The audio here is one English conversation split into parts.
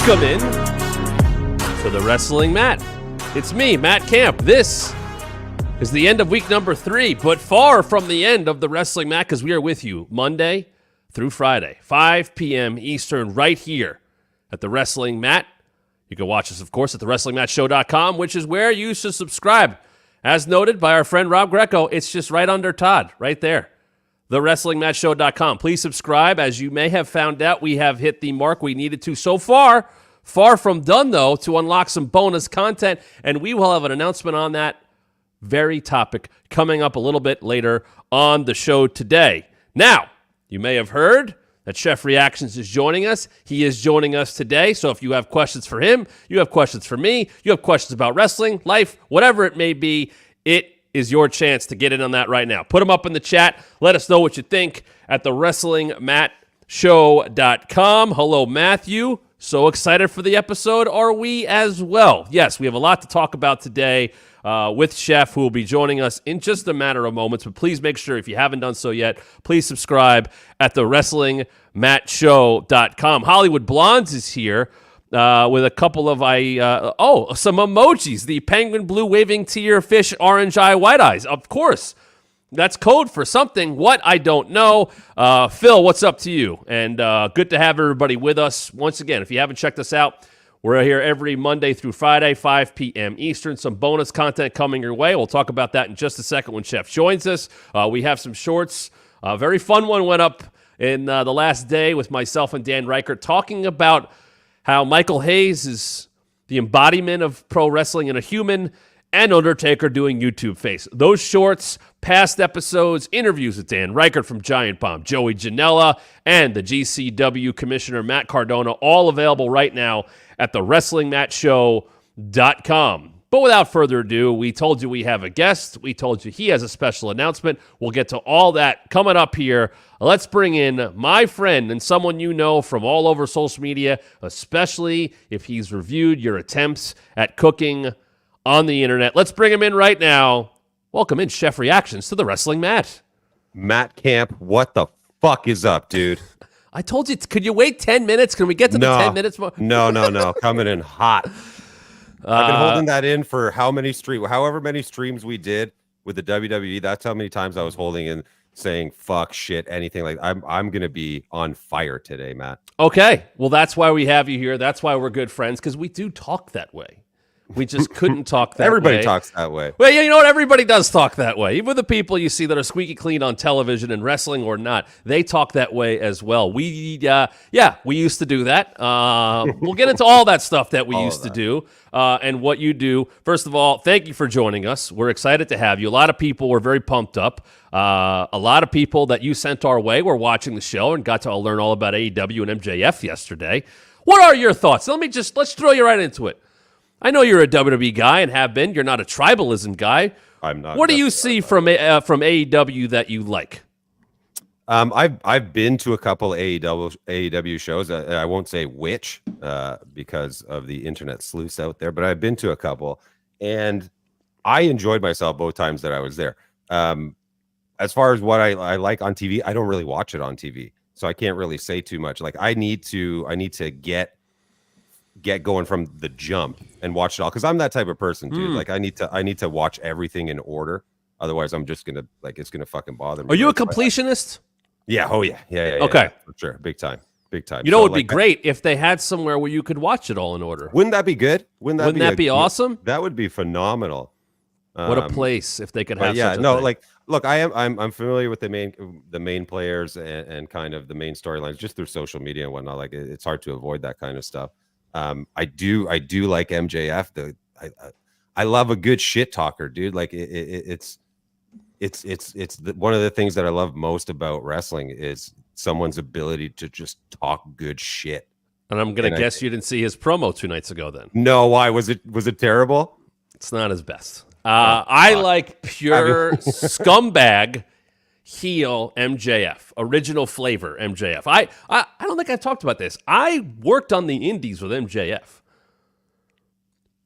Welcome in to the Wrestling Mat. It's me, Matt Camp. This is the end of week number 3, but far from the end of the Wrestling Mat because we are with you Monday through Friday, 5 p.m. Eastern, right here at the Wrestling Mat. You can watch us, of course, at thewrestlingmatshow.com, which is where you should subscribe. As noted by our friend Rob Greco, it's just right under Todd, right there. TheWrestlingMatchShow.com. Please subscribe. As you may have found out, we have hit the mark we needed to so far. Far from done, though, to unlock some bonus content, and we will have an announcement on that very topic coming up a little bit later on the show today. Now, you may have heard that Chef Reactions is joining us. He is joining us today, so if you have questions for him, you have questions for me, you have questions about wrestling, life, whatever it may be, it is your chance to get in on that right now. Put them up in the chat. Let us know what you think at thewrestlingmatshow.com. Hello, Matthew. So excited for the episode. Are we as well? Yes, we have a lot to talk about today with Chef, who will be joining us in just a matter of moments. But please make sure, if you haven't done so yet, please subscribe at thewrestlingmatshow.com. Hollywood Blondes is here. With a couple of some emojis. The penguin blue waving tear, fish, orange eye, white eyes. Of course. That's code for something. What? I don't know. Phil, what's up to you? And good to have everybody with us. Once again, if you haven't checked us out, we're here every Monday through Friday, 5 p.m. Eastern. Some bonus content coming your way. We'll talk about that in just a second when Chef joins us. We have some shorts. A very fun one went up in the last day with myself and Dan Reichert talking about how Michael Hayes is the embodiment of pro wrestling and a human, and Undertaker doing YouTube face. Those shorts, past episodes, interviews with Dan Reichert from Giant Bomb, Joey Janela, and the GCW Commissioner Matt Cardona, all available right now at thewrestlingmatshow.com. But without further ado, we told you we have a guest. We told you he has a special announcement. We'll get to all that coming up here. Let's bring in my friend and someone you know from all over social media, especially if he's reviewed your attempts at cooking on the internet. Let's bring him in right now. Welcome in, Chef Reactions to the Wrestling Mat. Matt Camp, what the fuck is up, dude? I told you, could you wait 10 minutes? Can we get to the 10 minutes more? No. Coming in hot. I've been holding that in for however many streams we did with the WWE. That's how many times I was holding in saying fuck, shit, anything like that. I'm going to be on fire today, Matt. Okay. Well, that's why we have you here. That's why we're good friends, because we do talk that way. We just couldn't talk that Everybody way. talks that way. Well, yeah, you know what? Everybody does talk that way. Even the people you see that are squeaky clean on television and wrestling or not, they talk that way as well. We used to do that. We'll get into all that stuff that we used to do and what you do. First of all, thank you for joining us. We're excited to have you. A lot of people were very pumped up. A lot of people that you sent our way were watching the show and got to learn all about AEW and MJF yesterday. What are your thoughts? Let's throw you right into it. I know you're a WWE guy and have been. You're not a tribalism guy. I'm not. What do you see from AEW that you like? I've been to a couple AEW shows. I won't say which because of the internet sleuths out there, but I've been to a couple, and I enjoyed myself both times that I was there. As far as what I like on TV, I don't really watch it on TV, so I can't really say too much. Like I need to get going from the jump and watch it all, because I'm that type of person, dude. Like I need to watch everything in order, otherwise I'm just gonna it's gonna fucking bother me. Are you a completionist? Yeah. Oh yeah. Okay, for sure. Big time. You know, it would be great if they had somewhere where you could watch it all in order. Wouldn't that be good? Wouldn't that be awesome? That would be phenomenal. What a place if they could have. Yeah, such a no, thing. like, look, I'm familiar with the main players and kind of the main storylines just through social media and whatnot. Like, it's hard to avoid that kind of stuff. I do like MJF. I love a good shit talker, dude. Like it's one of the things that I love most about wrestling is someone's ability to just talk good shit. And I'm gonna guess you didn't see his promo 2 nights ago. Then no, why was it terrible? It's not his best. I like pure scumbag heel MJF, original flavor MJF. I don't think I talked about this. I worked on the indies with MJF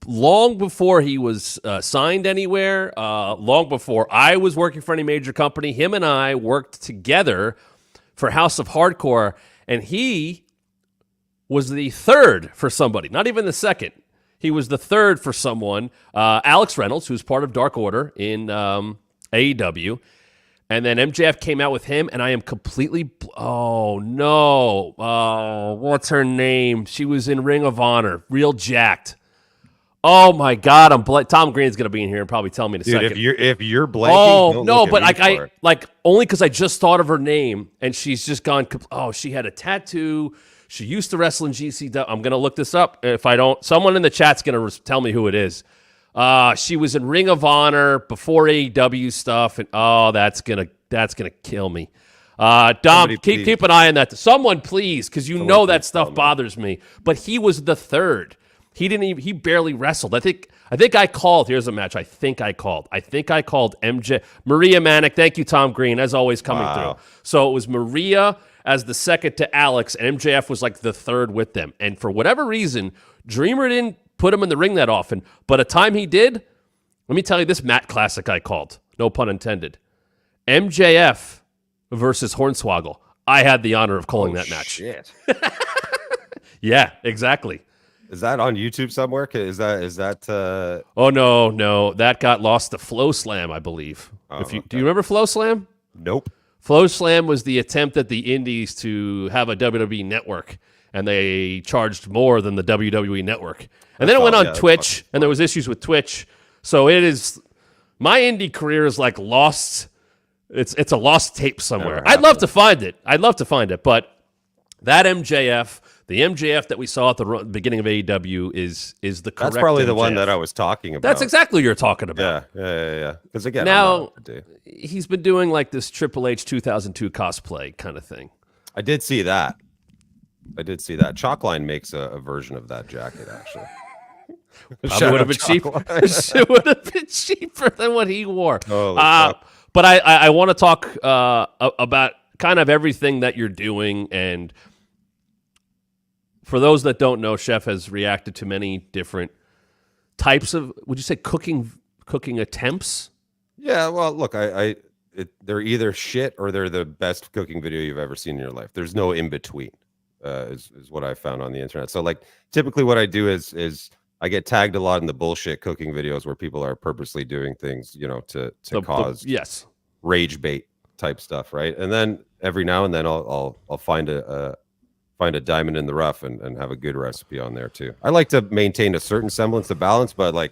long before he was signed anywhere, long before I was working for any major company. Him and I worked together for House of Hardcore, and he was the third for somebody, not even the second. He was the third for someone, Alex Reynolds, who's part of Dark Order in AEW. And then MJF came out with him, and I am completely... Oh, no. What's her name? She was in Ring of Honor. Real jacked. Oh, my God. Tom Green's going to be in here and probably tell me in a second. If you're blanking, oh, no, but I only because I just thought of her name, and she's just gone... Oh, she had a tattoo. She used to wrestle in GCW. I'm going to look this up. If I don't... Someone in the chat's going to tell me who it is. She was in Ring of Honor before AEW stuff, and that's gonna kill me. Dom, keep an eye on that. Someone please, because know that stuff bothers me. But he was the third. He barely wrestled. I think I called. Here's a match. I think I called MJ Maria Manic. Thank you, Tom Green, as always coming through. So it was Maria as the second to Alex, and MJF was like the third with them. And for whatever reason, Dreamer didn't put him in the ring that often, but a time he did, let me tell you this Matt classic I called. No pun intended. MJF versus Hornswoggle. I had the honor of calling that match. Shit. Yeah, exactly. Is that on YouTube somewhere? Is that? Oh no, that got lost to Flow Slam, I believe. Do you remember Flow Slam? Nope. Flow Slam was the attempt at the Indies to have a WWE network, and they charged more than the WWE network. And then it went on Twitch, and there was issues with Twitch. So it is, my indie career is like lost. It's a lost tape somewhere. I'd love to find it. But that MJF, the MJF that we saw at the beginning of AEW is the correct. That's probably MJF. The one that I was talking about. That's exactly what you're talking about. Yeah. Because again, now he's been doing like this Triple H 2002 cosplay kind of thing. I did see that. Chalkline makes a version of that jacket, actually. Probably would have been cheap. It would have been cheaper than what he wore. But I want to talk about kind of everything that you're doing. And for those that don't know, Chef has reacted to many different types of, would you say, cooking attempts? Yeah, well, look, they're either shit or they're the best cooking video you've ever seen in your life. There's no in between, is what I found on the internet. So, like, typically what I do is I get tagged a lot in the bullshit cooking videos where people are purposely doing things, to cause rage bait type stuff, right? And then every now and then I'll find a diamond in the rough and have a good recipe on there too. I like to maintain a certain semblance of balance, but like,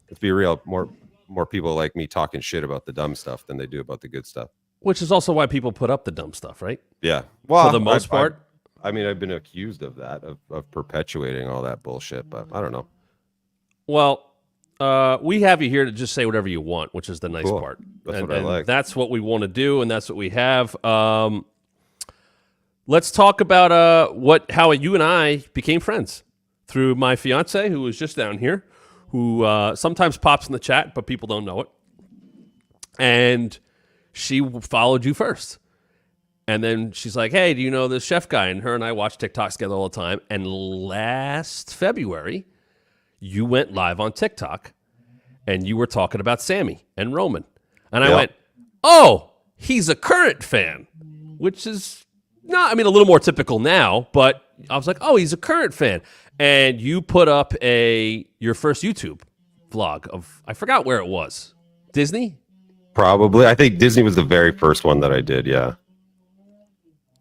let's be real, more people like me talking shit about the dumb stuff than they do about the good stuff. Which is also why people put up the dumb stuff, right? Yeah. Well, for the most part. I've been accused of that, of perpetuating all that bullshit, but I don't know. Well, we have you here to just say whatever you want, which is the nice part. That's what I like. That's what we want to do, and that's what we have. Let's talk about how you and I became friends through my fiance, who was just down here, who sometimes pops in the chat, but people don't know it. And she followed you first. And then she's like, hey, do you know this chef guy? And her and I watch TikToks together all the time. And last February, you went live on TikTok, and you were talking about Sammy and Roman. And I went, oh, he's a current fan, which is not, a little more typical now, but I was like, oh, he's a current fan. And you put up your first YouTube vlog of, I forgot where it was. Disney? Probably. I think Disney was the very first one that I did, yeah.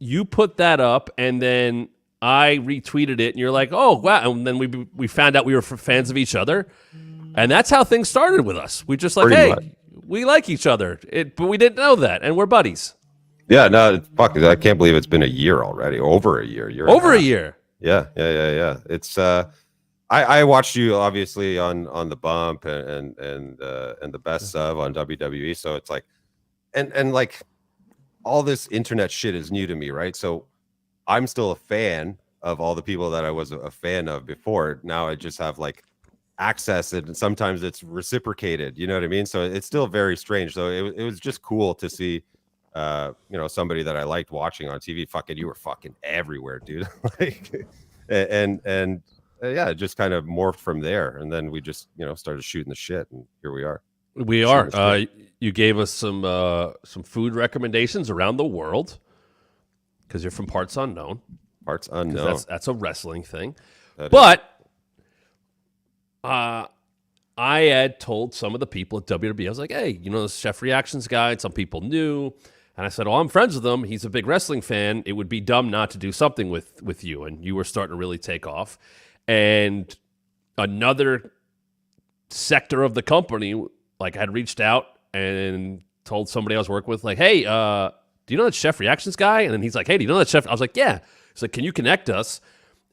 You put that up, and then I retweeted it, and you're like, oh, wow. And then we found out we were fans of each other. And that's how things started with us. We just like, pretty much. We like each other. But we didn't know that, and we're buddies. Yeah, no, fuck, I can't believe it's been a year already. Over a year. Over a year. Yeah. It's I watched you obviously on the Bump and the Best Of on WWE. So it's like, and like all this internet shit is new to me, right? So I'm still a fan of all the people that I was a fan of before. Now I just have like access, and sometimes it's reciprocated. You know what I mean? So it's still very strange. So it was just cool to see. Somebody that I liked watching on TV. Fucking, you were fucking everywhere, dude. Like, and it just kind of morphed from there. And then we just, started shooting the shit, and here we are. We are. You gave us some food recommendations around the world because you're from parts unknown. Parts because unknown. that's a wrestling thing. That But I had told some of the people at WWE, I was like, hey, you know, this Chef Reactions guy, some people knew. And I said, oh, I'm friends with him. He's a big wrestling fan. It would be dumb not to do something with you. And you were starting to really take off. And another sector of the company, like, had reached out and told somebody I was working with, like, hey, do you know that Chef Reactions guy? And then he's like, hey, do you know that Chef? I was like, yeah. He's like, can you connect us?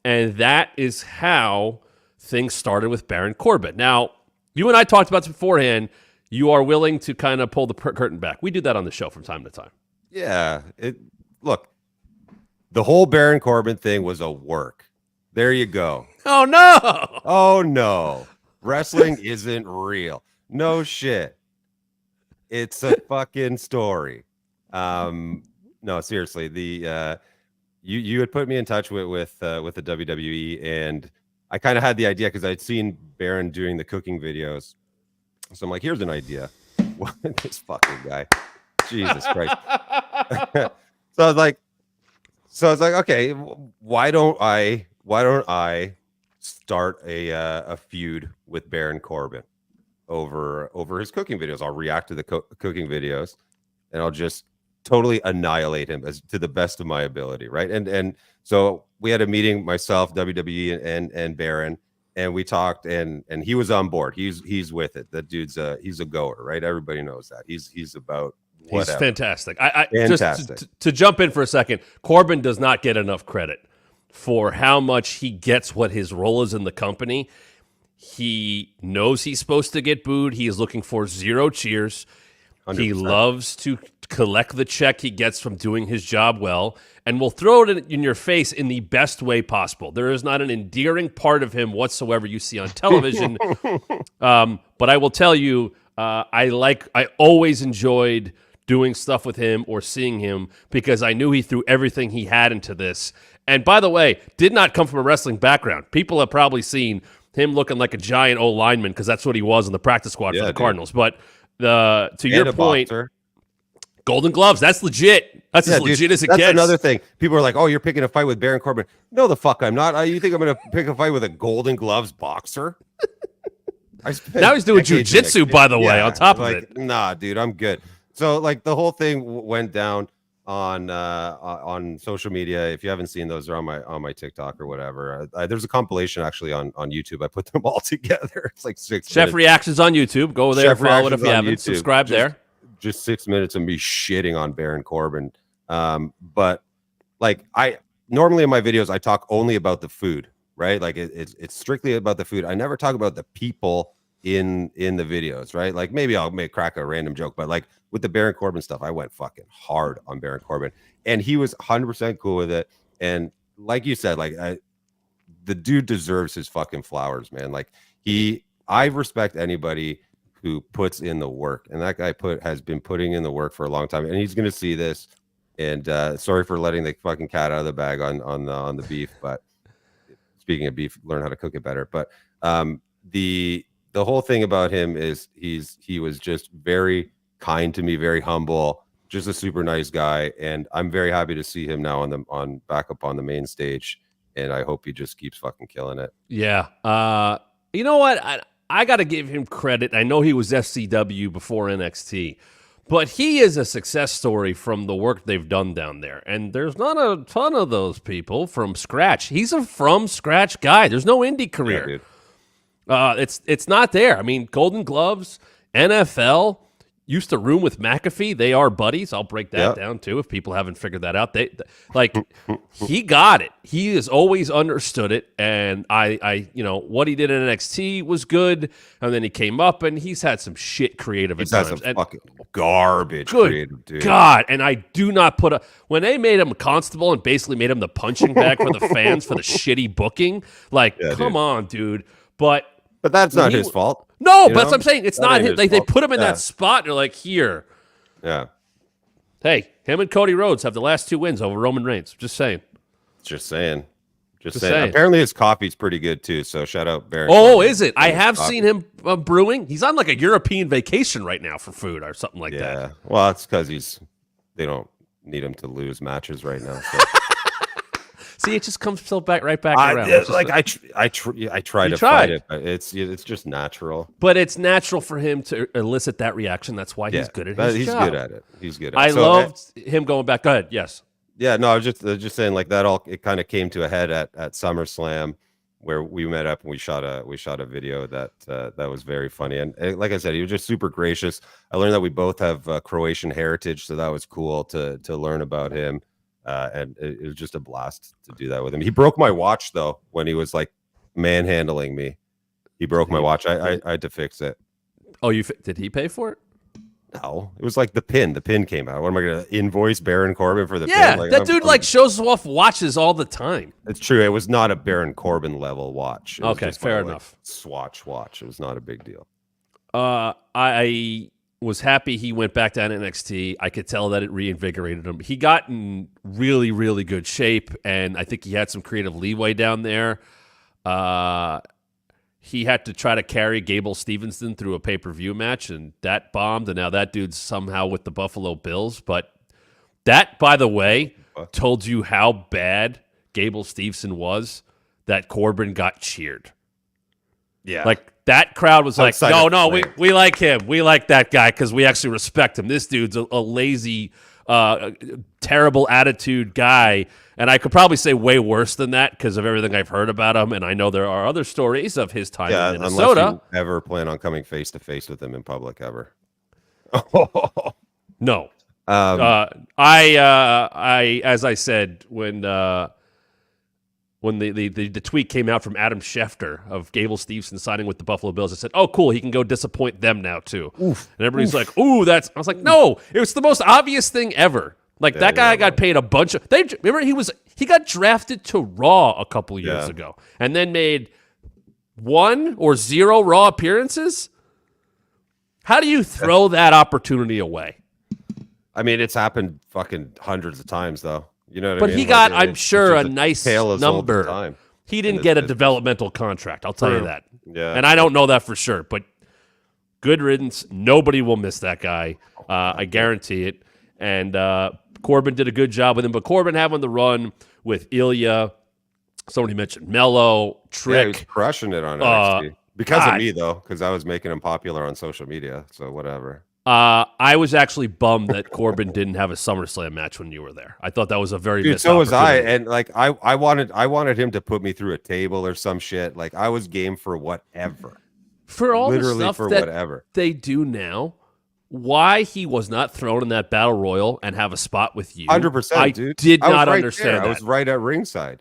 And that is how things started with Baron Corbin. Now, you and I talked about this beforehand. You are willing to kind of pull the curtain back. We do that on the show from time to time. Yeah. Look, the whole Baron Corbin thing was a work. There you go. Oh, no. Oh, no. Wrestling isn't real. No shit. It's a fucking story. No, seriously. You had put me in touch with the WWE, and I kind of had the idea because I'd seen Baron doing the cooking videos. So I'm like, here's an idea. This fucking guy. Jesus Christ. So I was like, okay, why don't I start a feud with Baron Corbin over his cooking videos? I'll react to the cooking videos, and I'll just totally annihilate him as to the best of my ability, right? And so we had a meeting, myself, WWE, and Baron, and we talked, and he was on board. He's with it. That dude's he's a goer, right? Everybody knows that. He's about whatever. He's fantastic. Fantastic. Just to jump in for a second, Corbin does not get enough credit for how much he gets what his role is in the company. He knows he's supposed to get booed. He is looking for 0 cheers. 100%. He loves to collect the check he gets from doing his job well, and will throw it in your face in the best way possible. There is not an endearing part of him whatsoever you see on television. But I will tell you, I always enjoyed doing stuff with him or seeing him because I knew he threw everything he had into this. And by the way, did not come from a wrestling background. People have probably seen him looking like a giant old lineman because that's what he was in the practice squad for the Cardinals. But to your point, boxer. Golden Gloves, that's legit. That's as legit as it gets. That's another thing. People are like, oh, you're picking a fight with Baron Corbin. No, the fuck I'm not. You think I'm going to pick a fight with a Golden Gloves boxer? Now he's doing jujitsu, by the way, on top of it. Nah, dude, I'm good. So, like, the whole thing went down on social media. If you haven't seen those, they're on my TikTok or whatever. There's a compilation actually on YouTube. I put them all together. It's like 6 Chef minutes. Reactions on YouTube. Go there, follow it if you haven't. YouTube. Subscribe there. Just 6 minutes of me shitting on Baron Corbin. But like, I normally in my videos I talk only about the food, right? Like it's strictly about the food. I never talk about the people in the videos, right? Like maybe I'll crack a random joke, but like with the Baron Corbin stuff, I went fucking hard on Baron Corbin, and he was 100% cool with it. And like you said, like the dude deserves his fucking flowers, man. Like I respect anybody who puts in the work, and that guy has been putting in the work for a long time, and he's going to see this. And sorry for letting the fucking cat out of the bag on the beef, but speaking of beef, learn how to cook it better. But the whole thing about him is he was just very kind to me, very humble, just a super nice guy, and I'm very happy to see him now back up on the main stage, and I hope he just keeps fucking killing it. Yeah. You know what? I got to give him credit. I know he was FCW before NXT, but he is a success story from the work they've done down there. And there's not a ton of those people from scratch. He's a from scratch guy. There's no indie career. Yeah, It's not there. I mean, Golden Gloves, NFL, used to room with McAfee. They are buddies. I'll break that down too if people haven't figured that out. He got it. He has always understood it, and I what he did in NXT was good, and then he came up and he's had some shit creative at times. Some fucking garbage good creative, dude. God, and I do not when they made him a constable and basically made him the punching bag for the fans for the shitty booking. Come on, dude. But that's not his fault. No, but that's what I'm saying. It's not him. Like, they put him in that spot, and they're like, here. Yeah. Hey, him and Cody Rhodes have the last 2 wins over Roman Reigns. Just saying. Just saying. Apparently his coffee's pretty good, too, so shout out Baron. Oh, is it? I have seen him brewing. He's on like a European vacation right now for food or something like that. Yeah, well, it's because they don't need him to lose matches right now. So. See, it just comes right back around. I try to tried. fight it, but it's just natural. But it's natural for him to elicit that reaction. That's why he's good at his job. He's good at it. He's good at it. I loved him going back. Go ahead. Yes. Yeah, no, I was just saying like that it kind of came to a head at SummerSlam where we met up and we shot a video that was very funny. And like I said, he was just super gracious. I learned that we both have Croatian heritage, so that was cool to learn about him. And it was just a blast to do that with him. He broke my watch though when he was like manhandling me. He broke my watch. I had to fix it. Oh, did he pay for it? No, it was like the pin. The pin came out. What am I going to invoice Baron Corbin for the pin? Yeah, that dude shows off watches all the time. It's true. It was not a Baron Corbin level watch. Okay, fair enough. Swatch watch. It was not a big deal. I was happy he went back to NXT. I could tell that it reinvigorated him. He got in really, really good shape, and I think he had some creative leeway down there. He had to try to carry Gable Stevenson through a pay-per-view match, and that bombed, and now that dude's somehow with the Buffalo Bills. But that, by the way, told you how bad Gable Stevenson was that Corbin got cheered. Yeah. Like, that crowd was like, no, we like him. We like that guy because we actually respect him. This dude's a lazy, terrible attitude guy. And I could probably say way worse than that because of everything I've heard about him. And I know there are other stories of his time in Minnesota. Unless you ever plan on coming face to face with him in public ever. No. As I said, when the tweet came out from Adam Schefter of Gable Stevenson signing with the Buffalo Bills, I said, "Oh, cool, he can go disappoint them now too." Oof. And everybody's like, "Ooh, that's." I was like, "No, it was the most obvious thing ever." Like that guy got paid a bunch of. Remember he got drafted to Raw a couple years ago, and then made 1 or 0 Raw appearances. How do you throw that opportunity away? I mean, it's happened fucking hundreds of times, though. You know what I mean? But he got, I'm sure, a nice number. He didn't get a developmental contract. I'll tell you that. Yeah, and I don't know that for sure, but good riddance. Nobody will miss that guy. I guarantee it. And Corbin did a good job with him, but Corbin having the run with Ilya, somebody mentioned Mello, Trick. Yeah, he was crushing it on NXT. Because of me, though, because I was making him popular on social media, so whatever. I was actually bummed that Corbin didn't have a SummerSlam match when you were there. I thought that was a very missed so was I, opportunity. and like I wanted him to put me through a table or some shit. Like I was game for whatever. For all literally the stuff for that whatever they do now. Why he was not thrown in that battle royal and have a spot with you? 100%, dude. Did not understand that. I was right at ringside.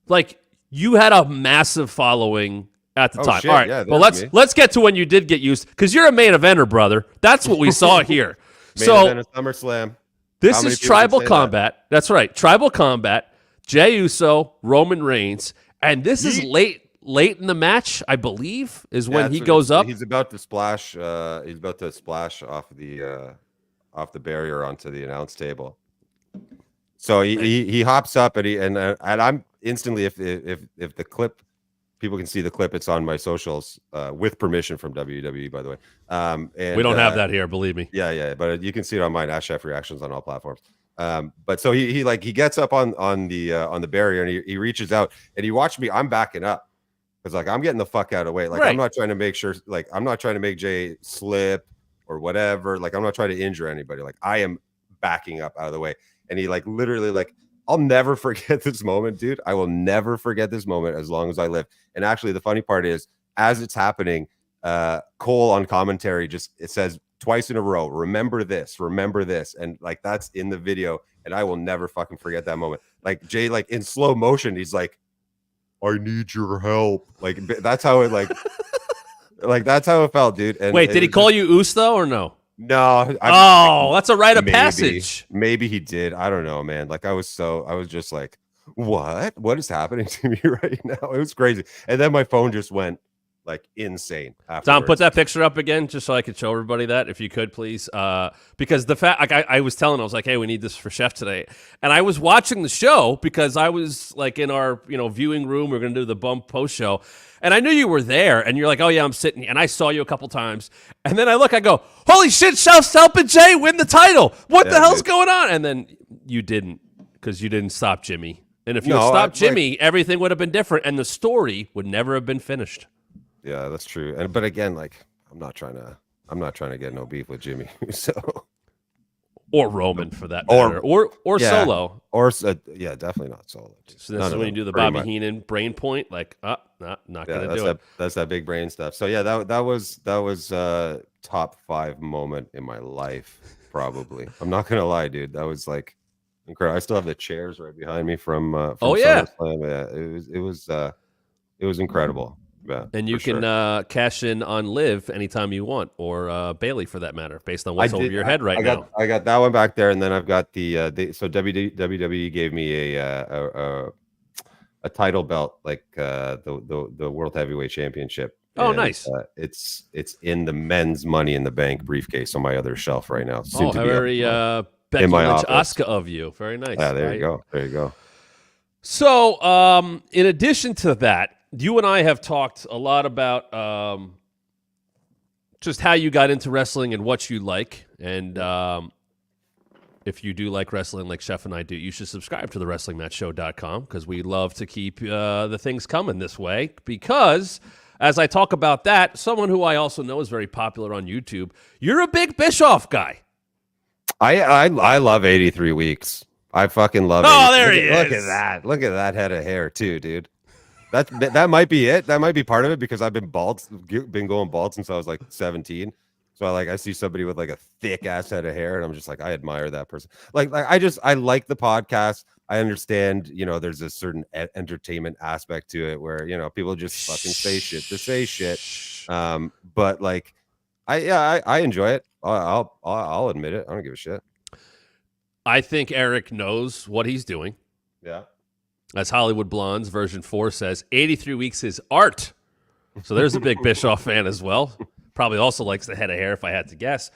Like you had a massive following at the time. Shit, all right. yeah, well, let's get to when you did get used because you're a main eventer, brother. That's what we saw here. Main event of SummerSlam. This is Tribal Combat. That's right. Tribal Combat. Jey Uso, Roman Reigns, and this is late in the match, I believe, is when he goes up. He's about to splash. He's about to splash off the barrier onto the announce table. So he hops up and I'm instantly if the clip, people can see the clip. It's on my socials with permission from WWE, by the way. And we don't have that here, believe me. Yeah, but you can see it on mine. @Chef Reactions on all platforms. But so he gets up on the barrier and he reaches out and he watched me. I'm backing up. Because like I'm getting the fuck out of the way. Like I'm not trying to make sure. Like I'm not trying to make Jay slip or whatever. Like I'm not trying to injure anybody. Like I am backing up out of the way. And he like literally like I'll never forget this moment, dude. I will never forget this moment as long as I live. And actually, the funny part is, as it's happening, Cole on commentary it says twice in a row, "Remember this," and like that's in the video. And I will never fucking forget that moment. Like Jay, like in slow motion, he's like, "I need your help." Like that's how it like that's how it felt, dude. And wait, did he call you Oos though or no? No. That's a rite of passage. Maybe he did. I don't know, man. Like I was just like, what is happening to me right now? It was crazy. And then my phone just went like insane afterwards. Tom, put that picture up again just so I could show everybody that, if you could, please. Because the fact, like I was telling, I was like, hey, we need this for Chef today. And I was watching the show because I was like in our viewing room. We're going to do the bump post show. And I knew you were there. And you're like, oh, yeah, I'm sitting. And I saw you a couple times. And then I go, holy shit, Chef's helping Jay win the title. What the hell's going on? And then you didn't, because you didn't stop Jimmy. And if you had stopped Jimmy, everything would have been different, and the story would never have been finished. Yeah, that's true. But again, like I'm not trying to get no beef with Jimmy. So or Roman for that matter, or Solo, or definitely not Solo. So this is when you do the Bobby Heenan brain point, like not gonna do it. That's that big brain stuff. So yeah, that was top 5 moment in my life, probably. I'm not gonna lie, dude. That was like incredible. I still have the chairs right behind me from SummerSlam. Yeah, it was incredible. Yeah, and you can cash in on Liv anytime you want, or Bailey for that matter, based on what's over your head now. I got that one back there, and then I've got so WWE gave me a title belt, like the World Heavyweight Championship. Oh, nice! It's in the men's Money in the Bank briefcase on my other shelf right now. Soon to be very Becky Lynch Asuka of you. Very nice. Yeah, there you go. There you go. So, in addition to that, you and I have talked a lot about just how you got into wrestling and what you like. And if you do like wrestling like Chef and I do, you should subscribe to the WrestlingMatchShow.com because we love to keep the things coming this way. Because as I talk about that, someone who I also know is very popular on YouTube, you're a big Bischoff guy. I love 83 Weeks. I fucking love it. Oh, there he is. Look at that. Look at that head of hair too, dude. That might be it. That might be part of it because I've been going bald since I was like 17. So I see somebody with like a thick ass head of hair, and I'm just like, I admire that person. Like I like the podcast. I understand, there's a certain entertainment aspect to it where people just fucking say shit to say shit. But like, I enjoy it. I'll admit it. I don't give a shit. I think Eric knows what he's doing. Yeah. As Hollywood Blondes version 4 says, 83 weeks is art. So there's a big Bischoff fan as well. Probably also likes the head of hair if I had to guess.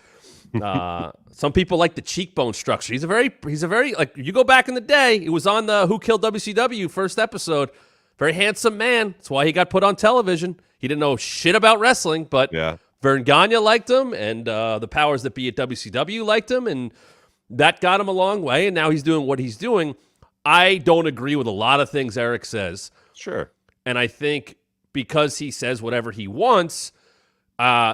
Some people like the cheekbone structure. He's a very like you go back in the day, he was on the Who Killed WCW first episode. Very handsome man. That's why he got put on television. He didn't know shit about wrestling, but Vern Gagne liked him, and the powers that be at WCW liked him, and that got him a long way, and now he's doing what he's doing. I don't agree with a lot of things Eric says. Sure. And I think because he says whatever he wants,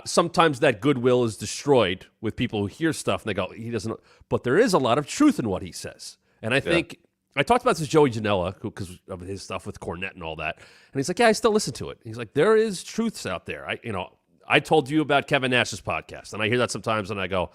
sometimes that goodwill is destroyed with people who hear stuff and they go, he doesn't know. But there is a lot of truth in what he says. And I think, I talked about this with Joey Janela because of his stuff with Cornette and all that. And he's like, yeah, I still listen to it. He's like, there is truths out there. I told you about Kevin Nash's podcast, and I hear that sometimes and I go,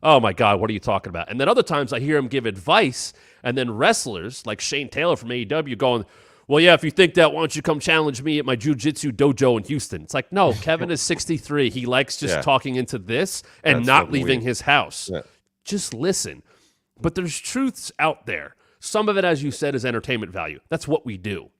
oh my God, what are you talking about? And then other times I hear him give advice, and then wrestlers like Shane Taylor from AEW going, well, yeah, if you think that, why don't you come challenge me at my jiu-jitsu dojo in Houston? It's like, no, Kevin is 63. He likes just talking into this and not leaving his house. Yeah. Just listen. But there's truths out there. Some of it, as you said, is entertainment value. That's what we do.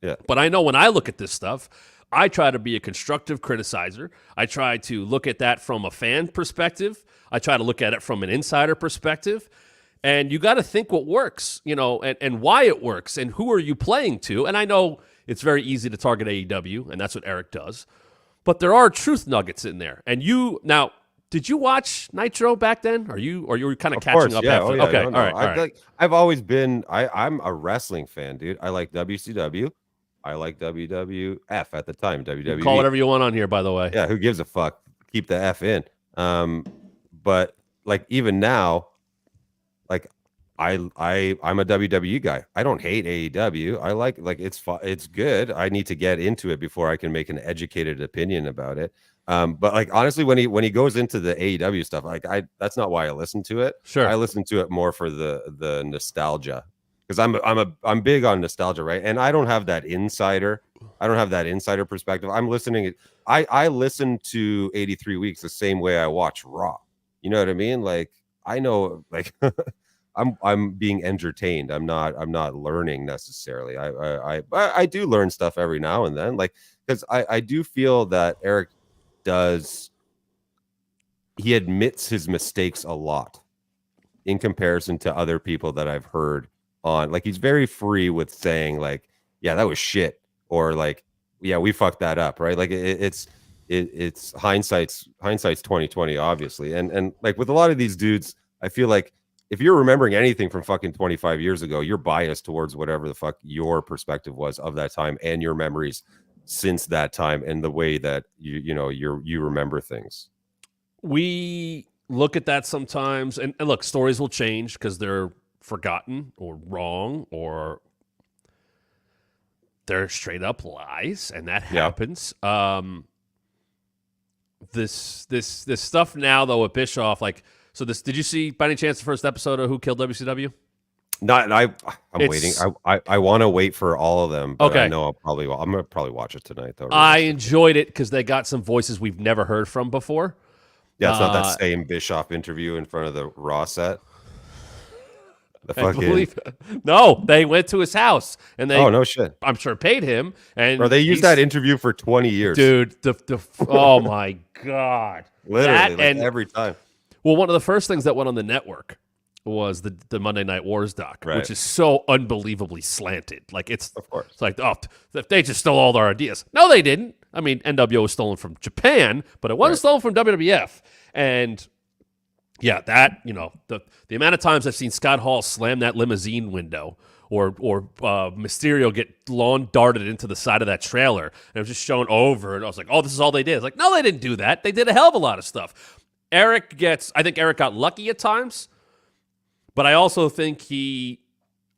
Yeah. But I know when I look at this stuff, I try to be a constructive criticizer. I try to look at that from a fan perspective. I try to look at it from an insider perspective. And you got to think what works, and why it works, and who are you playing to. And I know it's very easy to target AEW, and that's what Eric does. But there are truth nuggets in there. And now, did you watch Nitro back then? Or you were kind of catching up? Yeah. After? Okay, no. All right. I've always been. I'm a wrestling fan, dude. I like WCW. I like WWF at the time. WWE. Call whatever you want on here, by the way. Yeah, who gives a fuck? Keep the F in. But like even now, like I'm a WWE guy. I don't hate AEW. I like it's good. I need to get into it before I can make an educated opinion about it. But like honestly, when he goes into the AEW stuff, like that's not why I listen to it. Sure, I listen to it more for the nostalgia because I'm big on nostalgia, right? And I don't have that insider. I don't have that insider perspective. I'm listening. I listen to 83 Weeks the same way I watch Raw. You know what I mean? Like I know, like I'm being entertained. I'm not learning necessarily. I do learn stuff every now and then, like because I do feel that Eric he admits his mistakes a lot in comparison to other people that I've heard on. Like he's very free with saying like, yeah, that was shit, or like, yeah, we fucked that up, right? Like it's hindsight's 2020, obviously, and like with a lot of these dudes, I feel like if you're remembering anything from fucking 25 years ago, you're biased towards whatever the fuck your perspective was of that time and your memories since that time and the way that you remember things. We look at that sometimes, and look, stories will change because they're forgotten or wrong or they're straight up lies, and that happens. This stuff now though with Bischoff, like, so this, did you see by any chance the first episode of Who Killed WCW? I'm waiting. I want to wait for all of them, but okay. I know I'm gonna probably watch it tonight though. I enjoyed it because they got some voices we've never heard from before. Yeah, it's not that same Bischoff interview in front of the Raw set. No, they went to his house and they. Oh no shit! I'm sure paid him, and they used that interview for 20 years, dude. Oh my god, literally and every time. Well, one of the first things that went on the network was the Monday Night Wars doc, which is so unbelievably slanted. Like it's like, oh, they just stole all their ideas. No, they didn't. I mean, NWO was stolen from Japan, but it wasn't stolen from WWF. And yeah, that, the amount of times I've seen Scott Hall slam that limousine window or Mysterio get lawn darted into the side of that trailer, and it was just shown over, and I was like, oh, this is all they did. It's like, no, they didn't do that. They did a hell of a lot of stuff. I think Eric got lucky at times, but I also think he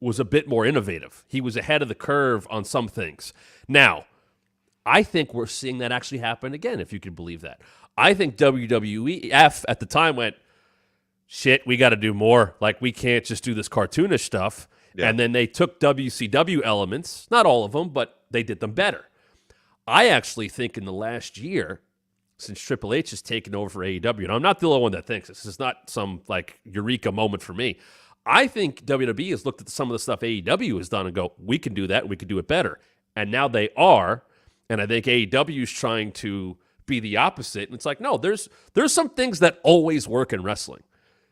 was a bit more innovative. He was ahead of the curve on some things. Now, I think we're seeing that actually happen again, if you could believe that. I think WWF at the time went, shit, we got to do more. Like, we can't just do this cartoonish stuff. Yeah. And then they took WCW elements, not all of them, but they did them better. I actually think in the last year, since Triple H has taken over for AEW, and I'm not the only one that thinks this is not some like eureka moment for me. I think WWE has looked at some of the stuff AEW has done and go, we can do that and we can do it better. And now they are, and I think AEW is trying to be the opposite. And it's like, no, there's some things that always work in wrestling.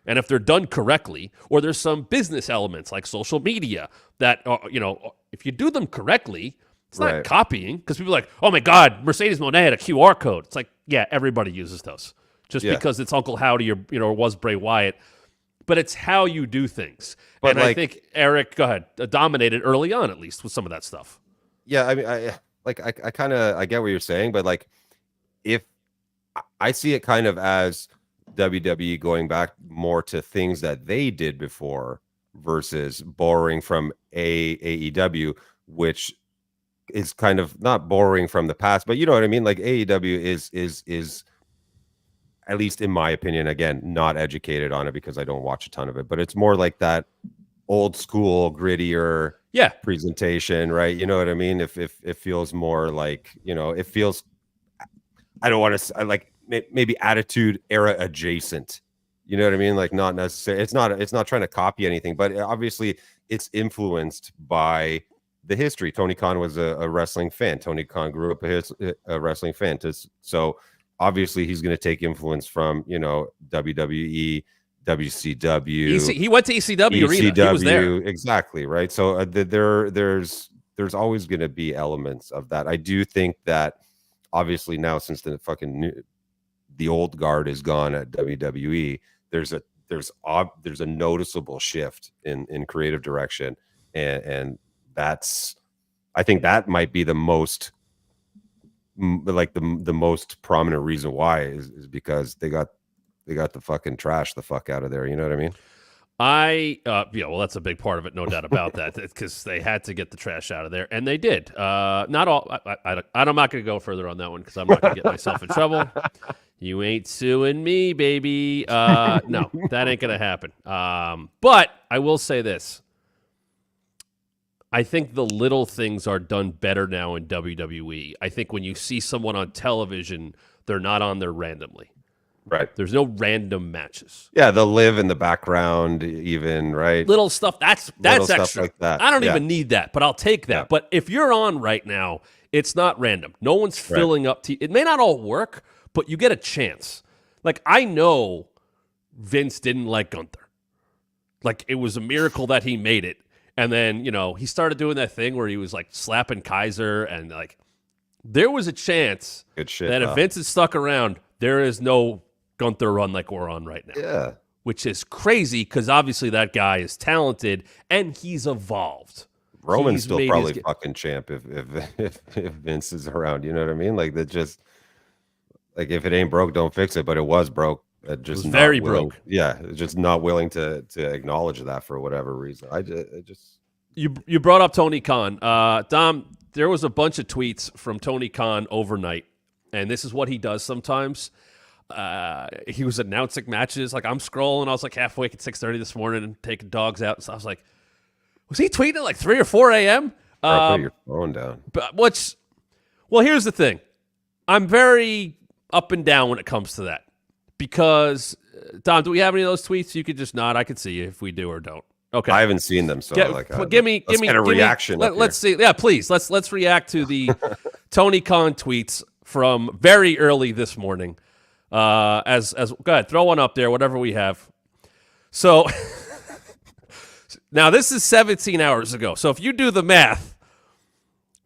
And if they're done correctly, or there's some business elements like social media that, if you do them correctly, it's not copying, because people are like, oh my God, Mercedes Moné had a QR code. It's like, yeah, everybody uses those. Just because it's Uncle Howdy or was Bray Wyatt. But it's how you do things. But I think Eric, go ahead, dominated early on, at least, with some of that stuff. Yeah, I mean, I kind of get what you're saying, but like, if I see it kind of as WWE going back more to things that they did before versus borrowing from AEW, which is kind of not borrowing from the past, but you know what I mean? Like AEW is at least in my opinion, again, not educated on it because I don't watch a ton of it, but it's more like that old school, grittier presentation, right? You know what I mean? If it feels more like, it feels, I don't want to like maybe attitude era adjacent. You know what I mean? Like not necessarily, it's not trying to copy anything, but obviously it's influenced by the history. Tony Khan was a wrestling fan. Tony Khan grew up a wrestling fan. So obviously he's going to take influence from, WWE, WCW. He went to ECW arena. He was there. Exactly. Right. So there's always going to be elements of that. I do think that obviously now, since the old guard is gone at WWE, there's a noticeable shift in creative direction. And I think that might be the most the most prominent reason why is because they got the fucking trash the fuck out of there. You know what I mean? Well, that's a big part of it, no doubt about that, because they had to get the trash out of there, and they did. Not all. I'm not going to go further on that one because I'm not going to get myself in trouble. You ain't suing me, baby. No, that ain't going to happen. But I will say this. I think the little things are done better now in WWE. I think when you see someone on television, they're not on there randomly. Right. There's no random matches. Yeah, they'll live in the background even, right? Little stuff. That's little extra. Stuff like that. I don't even need that, but I'll take that. Yeah. But if you're on right now, it's not random. No one's filling up. It may not all work, but you get a chance. Like, I know Vince didn't like Gunther. Like, it was a miracle that he made it. And then, he started doing that thing where he was like slapping Kaiser, and like there was a chance that if Vince is stuck around, there is no Gunther run like we're on right now. Yeah. which is crazy because obviously that guy is talented and he's evolved. Roman's still probably fucking champ if Vince is around. You know what I mean? Like that just like if it ain't broke, don't fix it. But it was broke. Just it was very broke. Yeah, just not willing to acknowledge that for whatever reason. You brought up Tony Khan. Dom, there was a bunch of tweets from Tony Khan overnight, and this is what he does sometimes. He was announcing matches. Like I'm scrolling, I was like half awake at 6:30 this morning and taking dogs out. So I was like, was he tweeting at like 3 or 4 a.m.? Put your phone down. But well, here's the thing. I'm very up and down when it comes to that because, Dom, do we have any of those tweets? You could just nod. I could see you if we do or don't. Okay, I haven't seen them, so give me a reaction. Let's see. Yeah, please. Let's react to the Tony Khan tweets from very early this morning. As go ahead, throw one up there, whatever we have. So now this is 17 hours ago. So if you do the math,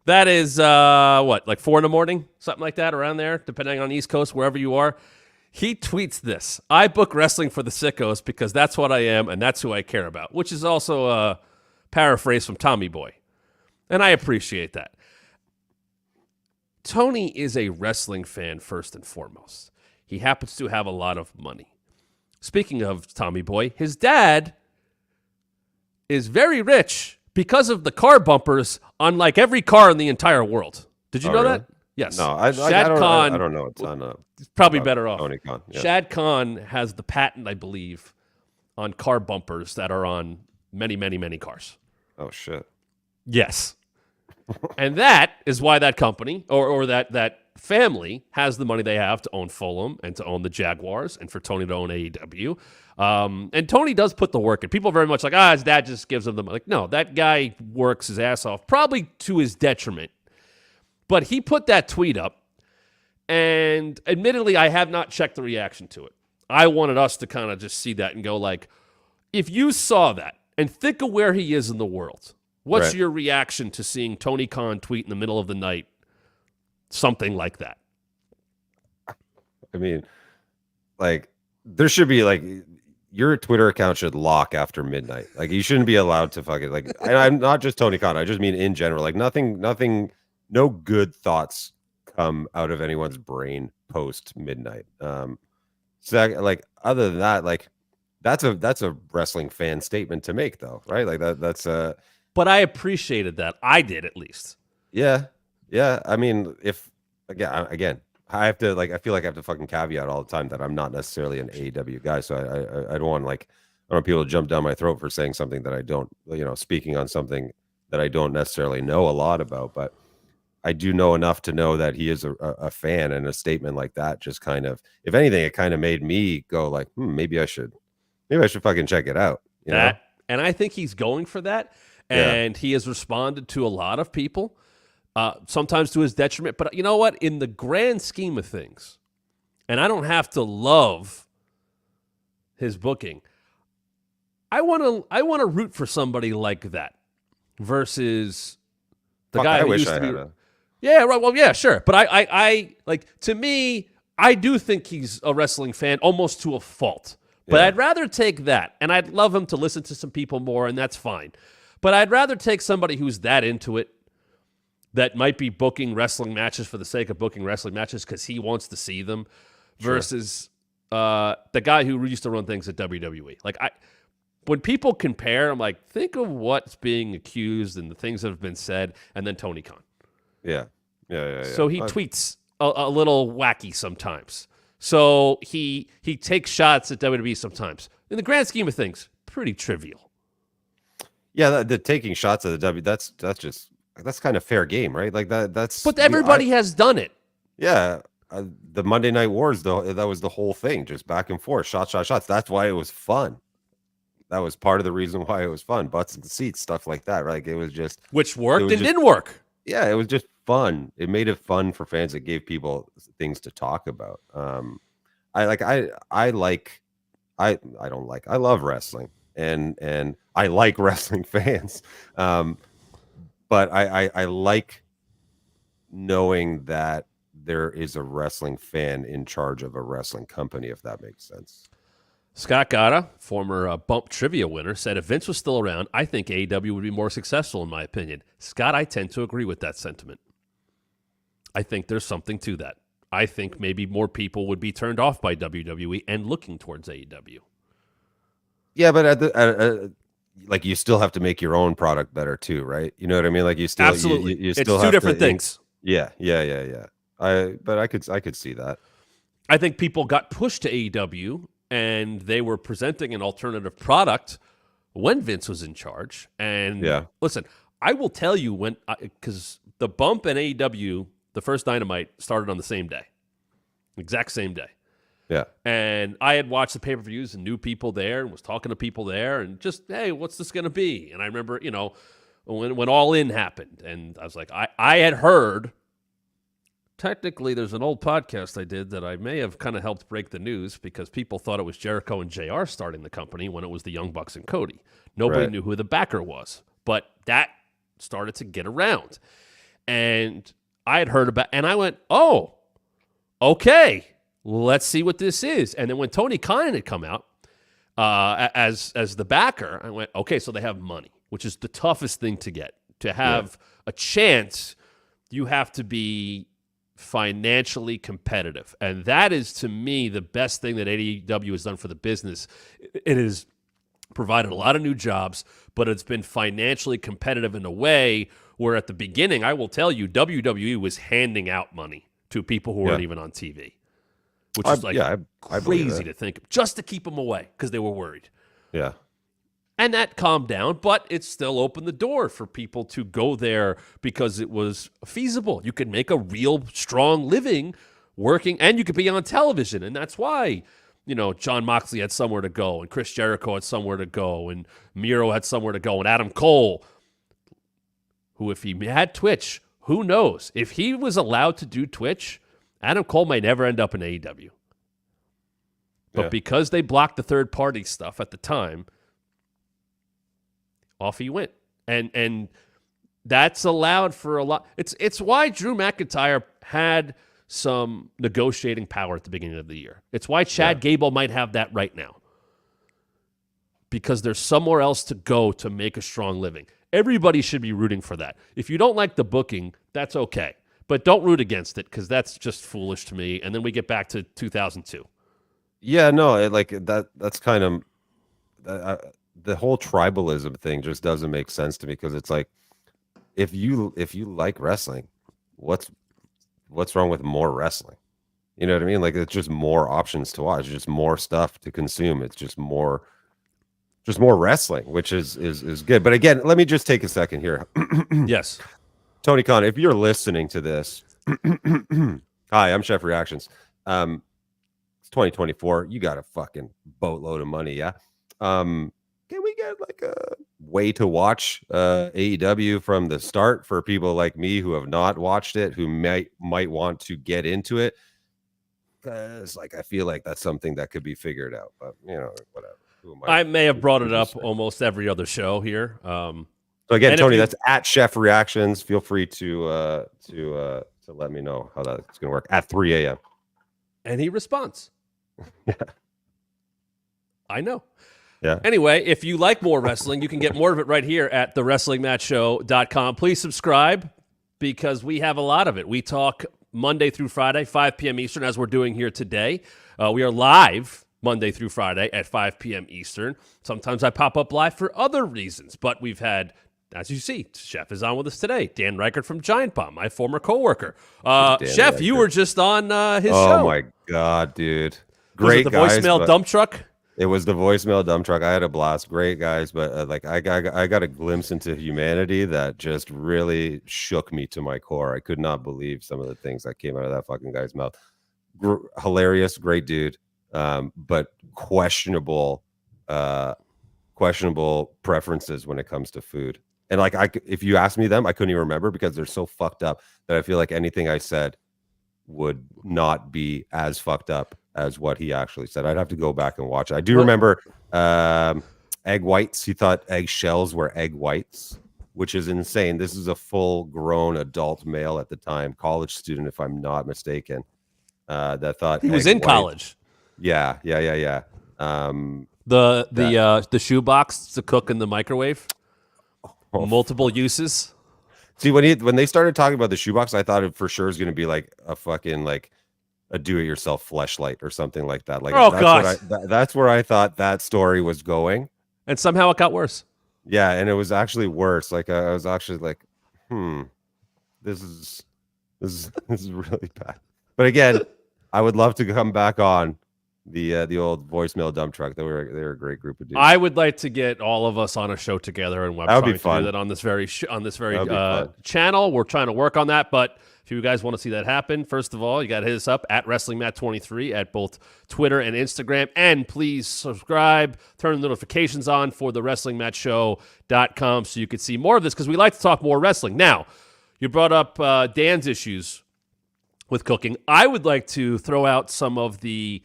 that is like 4 a.m, something like that, around there, depending on East Coast, wherever you are. He tweets this: I book wrestling for the sickos because that's what I am and that's who I care about, which is also a paraphrase from Tommy Boy. And I appreciate that. Tony is a wrestling fan first and foremost. He happens to have a lot of money. Speaking of Tommy Boy, his dad is very rich because of the car bumpers on like every car in the entire world. Did you know really? That? Yes. No, I don't know a ton of. Probably better off. Tony Khan. Yeah. Shad Khan has the patent, I believe, on car bumpers that are on many, many, many cars. Oh, shit. Yes. And that is why that company or that family has the money they have to own Fulham and to own the Jaguars and for Tony to own AEW. And Tony does put the work in. People are very much like, his dad just gives him the money. Like, no, that guy works his ass off, probably to his detriment. But he put that tweet up, and admittedly, I have not checked the reaction to it. I wanted us to kind of just see that and go like, if you saw that and think of where he is in the world, what's your reaction to seeing Tony Khan tweet in the middle of the night something like that? I mean, like, there should be like your Twitter account should lock after midnight. Like, you shouldn't be allowed to fucking like. I'm not just Tony Khan. I just mean in general. Like, nothing. No good thoughts come out of anyone's brain post midnight. So like other than that, like that's a wrestling fan statement to make, though, right? Like that's a. But I appreciated that. I did, at least. Yeah. I mean, if again, I have to I feel like I have to fucking caveat all the time that I'm not necessarily an AEW guy, so I don't want I don't want people to jump down my throat for saying something that I don't, speaking on something that I don't necessarily know a lot about, but. I do know enough to know that he is a fan, and a statement like that just kind of, if anything, it kind of made me go like, maybe I should fucking check it out. You know? And I think he's going for that, and he has responded to a lot of people, sometimes to his detriment. But you know what? In the grand scheme of things, and I don't have to love his booking, I want to root for somebody like that versus the guy who used to be. Yeah, right. Well, yeah, sure. But I like, to me, I do think he's a wrestling fan almost to a fault. But I'd rather take that, and I'd love him to listen to some people more, and that's fine. But I'd rather take somebody who's that into it, that might be booking wrestling matches for the sake of booking wrestling matches because he wants to see them, versus the guy who used to run things at WWE. Like, when people compare, I'm like, think of what's being accused and the things that have been said, and then Tony Khan. Yeah. So he tweets a little wacky sometimes. So he takes shots at WWE sometimes. In the grand scheme of things, pretty trivial. Yeah, the taking shots at the W, that's kind of fair game, right? Like that's. But everybody has done it. Yeah, the Monday Night Wars, though, that was the whole thing, just back and forth, shots. That's why it was fun. That was part of the reason why it was fun. Butts and seats, stuff like that, right? Like, it was just which worked and didn't work. Yeah, it was just fun. It made it fun for fans. It gave people things to talk about. I love wrestling, and I like wrestling fans. But I like knowing that there is a wrestling fan in charge of a wrestling company, if that makes sense. Scott Gatta, former Bump Trivia winner, said if Vince was still around, I think AEW would be more successful, in my opinion. Scott, I tend to agree with that sentiment. I think there's something to that. I think maybe more people would be turned off by WWE and looking towards AEW. Yeah, but like you still have to make your own product better too, right? You know what I mean? Like you still Absolutely. you It's still two have different to, things. Yeah. I could see that. I think people got pushed to AEW and they were presenting an alternative product when Vince was in charge. And listen, I will tell you when, because the Bump and AEW, the first Dynamite started on the same day, exact same day. Yeah. And I had watched the pay-per-views and knew people there and was talking to people there and just, hey, what's this going to be? And I remember, when All In happened, and I was like, I had heard, technically there's an old podcast I did that I may have kind of helped break the news because people thought it was Jericho and JR starting the company when it was the Young Bucks and Cody. Nobody knew who the backer was, but that started to get around. And I had heard about, and I went, oh, okay. Let's see what this is. And then when Tony Khan had come out as the backer, I went, okay, so they have money, which is the toughest thing to get. To have a chance, you have to be financially competitive. And that is, to me, the best thing that AEW has done for the business. It has provided a lot of new jobs, but it's been financially competitive in a way where at the beginning, I will tell you, WWE was handing out money to people who weren't even on TV. Which is I crazy to think of, just to keep them away because they were worried. Yeah. And that calmed down, but it still opened the door for people to go there because it was feasible. You could make a real strong living working, and you could be on television. And that's why, John Moxley had somewhere to go, and Chris Jericho had somewhere to go, and Miro had somewhere to go, and Adam Cole, who if he had Twitch, who knows? If he was allowed to do Twitch, Adam Cole might never end up in AEW. But because they blocked the third-party stuff at the time, off he went. And that's allowed for a lot. It's why Drew McIntyre had some negotiating power at the beginning of the year. It's why Chad Gable might have that right now. Because there's somewhere else to go to make a strong living. Everybody should be rooting for that. If you don't like the booking, that's okay. But don't root against it because that's just foolish to me. And then we get back to 2002. Yeah, no, that's kind of the whole tribalism thing just doesn't make sense to me because it's like if you like wrestling, what's wrong with more wrestling? You know what I mean? Like it's just more options to watch, just more stuff to consume. It's just more wrestling, which is good. But again, let me just take a second here. Yes. Tony Khan, if you're listening to this, hi, I'm Chef Reactions. It's 2024. You got a fucking boatload of money, yeah? Can we get like a way to watch AEW from the start for people like me who have not watched it, who might want to get into it? Because I feel like that's something that could be figured out. But whatever. I may have brought it up almost every other show here. So again, Tony, that's at Chef Reactions. Feel free to let me know how that's going to work at 3 a.m. And he responds. Yeah. I know. Yeah. Anyway, if you like more wrestling, you can get more of it right here at thewrestlingmatchshow.com. Please subscribe because we have a lot of it. We talk Monday through Friday, 5 p.m. Eastern, as we're doing here today. We are live Monday through Friday at 5 p.m. Eastern. Sometimes I pop up live for other reasons, but we've had, as you see, Chef is on with us today. Dan Reichert from Giant Bomb, my former coworker. Chef, Reichert. You were just on his show. Oh, my God, dude. Great was it the voicemail dump truck? It was the voicemail dump truck. I had a blast. Great guys, but I got a glimpse into humanity that just really shook me to my core. I could not believe some of the things that came out of that fucking guy's mouth. Hilarious, great dude, but questionable preferences when it comes to food. And if you ask me them, I couldn't even remember because they're so fucked up that I feel like anything I said would not be as fucked up as what he actually said. I'd have to go back and watch it. I do remember egg whites. He thought egg shells were egg whites, which is insane. This is a full-grown adult male at the time, college student, if I'm not mistaken, that thought he was in college. Yeah. The shoebox to cook in the microwave, multiple uses. See, when they started talking about the shoebox, I thought it for sure is going to be like a fucking like a do-it-yourself fleshlight or something like that. Like, that's where I thought that story was going, and somehow it got worse. Yeah, and it was actually worse. Like I was actually like, this is really bad. But again, I would love to come back on the old voicemail dump truck. They were a great group of dudes. I would like to get all of us on a show together, and that would be fun. To do that on this very channel. We're trying to work on that, but if you guys want to see that happen, first of all, you got to hit us up at WrestlingMat23 at both Twitter and Instagram, and please subscribe, turn the notifications on for the WrestlingMatShow.com so you can see more of this, because we like to talk more wrestling. Now, you brought up Dan's issues with cooking. I would like to throw out some of the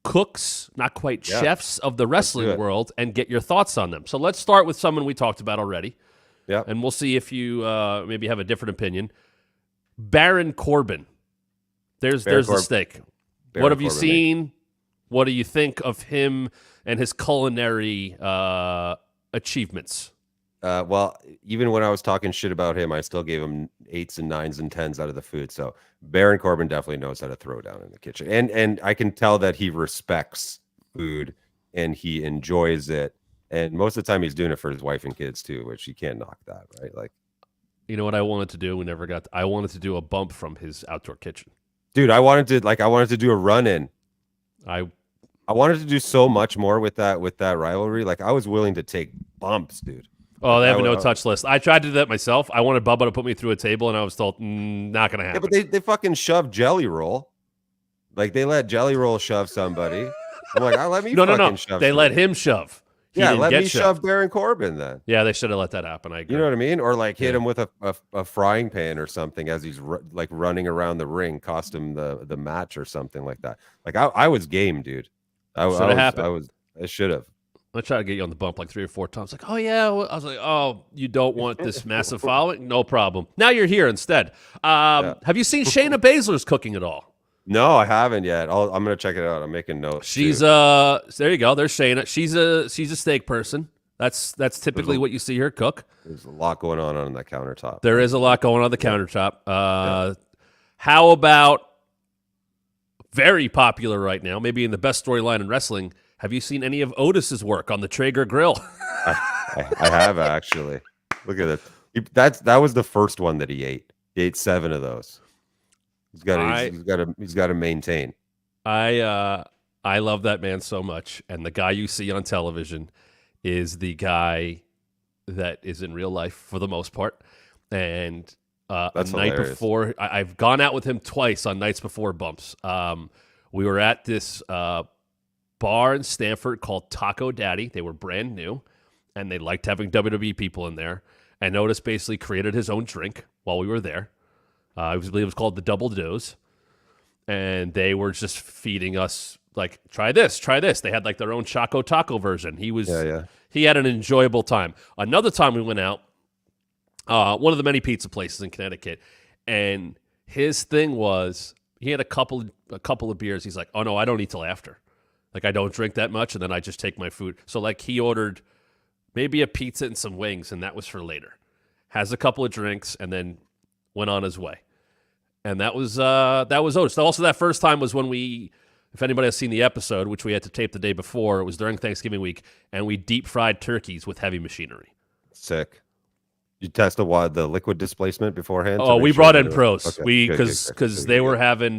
cooks, not quite chefs, of the wrestling world and get your thoughts on them. So let's start with someone we talked about already. Yeah. And we'll see if you maybe have a different opinion. Baron Corbin. There's the steak. What have you seen? What do you think of him and his culinary achievements? Well, even when I was talking shit about him, I still gave him 8s and 9s and 10s out of the food. So Baron Corbin definitely knows how to throw down in the kitchen. And I can tell that he respects food and he enjoys it. And most of the time he's doing it for his wife and kids too, which you can't knock that, right? Like, you know what I wanted to do? I wanted to do a bump from his outdoor kitchen. Dude, I wanted to do a run in. I wanted to do so much more with that rivalry. Like, I was willing to take bumps, dude. Oh, they have a no-touch list. I tried to do that myself. I wanted Bubba to put me through a table, and I was told, not going to happen. Yeah, but they fucking shoved Jelly Roll. Like, they let Jelly Roll shove somebody. I'm like, let me fucking shove They let him shove. Let me shove Baron Corbin then. Yeah, they should have let that happen. I agree. You know what I mean? Or like hit him with a frying pan or something as he's like running around the ring, cost him the match or something like that. Like, I was game, dude. I should have. I tried to get you on the bump like 3 or 4 times. Like, oh, yeah. I was like, oh, you don't want this massive following? No problem. Now you're here instead. Have you seen Shayna Baszler's cooking at all? No, I haven't yet. I'm going to check it out. I'm making notes. She's there you go. There's Shayna. She's a steak person. That's typically what you see her cook. There's a lot going on that countertop. There is a lot going on the countertop. How about very popular right now, maybe in the best storyline in wrestling, have you seen any of Otis's work on the Traeger grill? I have, actually. Look at it. That was the first one that he ate. He ate 7 of those. He's got to maintain. I love that man so much, and the guy you see on television is the guy that is in real life for the most part. And That's a night hilarious. before, I've gone out with him twice on nights before bumps. We were at this bar in Stanford called Taco Daddy. They were brand new, and they liked having WWE people in there. And Otis basically created his own drink while we were there. I believe it was called the Double Dose. And they were just feeding us, like, try this. They had, like, their own Choco Taco version. He had an enjoyable time. Another time we went out, one of the many pizza places in Connecticut, and his thing was he had a couple of beers. He's like, oh, no, I don't eat till after. Like, I don't drink that much, and then I just take my food. So, like, he ordered maybe a pizza and some wings, and that was for later. Has a couple of drinks, and then went on his way. And that was Otis. Also, that first time was when if anybody has seen the episode, which we had to tape the day before, it was during Thanksgiving week, and we deep-fried turkeys with heavy machinery. Sick. You tested the liquid displacement beforehand? Oh, we brought in pros. Okay. Because they were having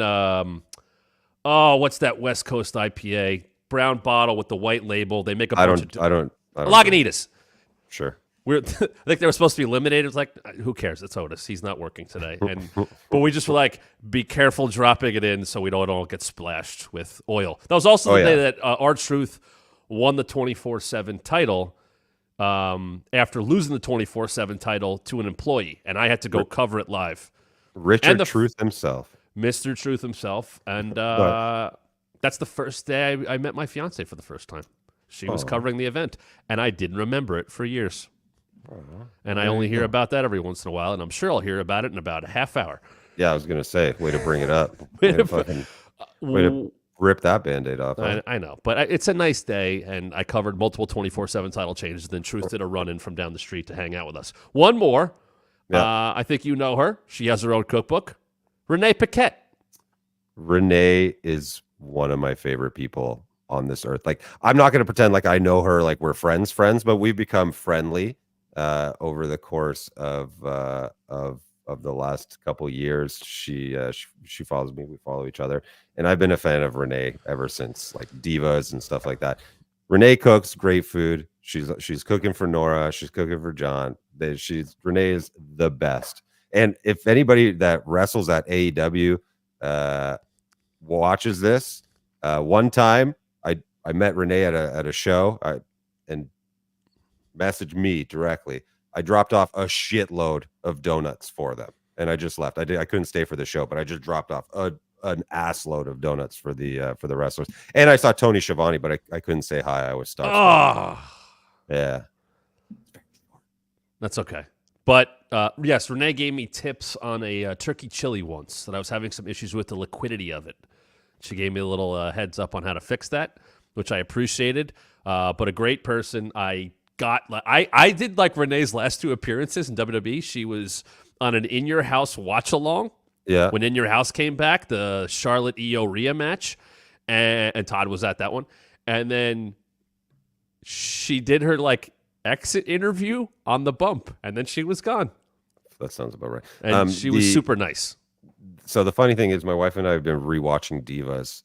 what's that West Coast IPA? Brown bottle with the white label. They make a bunch of Lagunitas. Sure. I think they were supposed to be eliminated. It was like, who cares? It's Otis. He's not working today. But we just were like, be careful dropping it in so we don't all get splashed with oil. That was also the day that R-Truth won the 24/7 title after losing the 24/7 title to an employee, and I had to go cover it live. Richard Truth himself. Mr. Truth himself. And that's the first day I met my fiance for the first time. She was covering the event, and I didn't remember it for years. And I only hear about that every once in a while, and I'm sure I'll hear about it in about a half hour. Yeah, I was going to say, way to bring it up. rip that Band-Aid off. Huh? I know, but it's a nice day, and I covered multiple 24/7 title changes. Then Truth did a run-in from down the street to hang out with us. One more. Yeah. I think you know her. She has her own cookbook. Renee Paquette. Renee is one of my favorite people on this earth. Like, I'm not going to pretend like I know her, like we're friends, but we've become friendly over the course of the last couple years. She follows me. We follow each other, and I've been a fan of Renee ever since, like Divas and stuff like that. Renee cooks great food. She's cooking for Nora. She's cooking for John. Renee is the best. And if anybody that wrestles at AEW watches this, one time I met Renee at a show and messaged me directly. I dropped off a shitload of donuts for them, and I just left. I couldn't stay for the show, but I just dropped off an ass load of donuts for the wrestlers. And I saw Tony Schiavone, but I couldn't say hi. I was starstruck. Yeah, that's okay. But yes, Renee gave me tips on a turkey chili once that I was having some issues with the liquidity of it. She gave me a little heads up on how to fix that, which I appreciated. But a great person. I did like Renee's last 2 appearances in WWE. She was on an In Your House watch along. Yeah. When In Your House came back, the Charlotte Io Rhea match, and Todd was at that one. And then she did her like exit interview on the bump, and then she was gone. That sounds about right. And she was super nice. So the funny thing is, my wife and I have been rewatching Divas,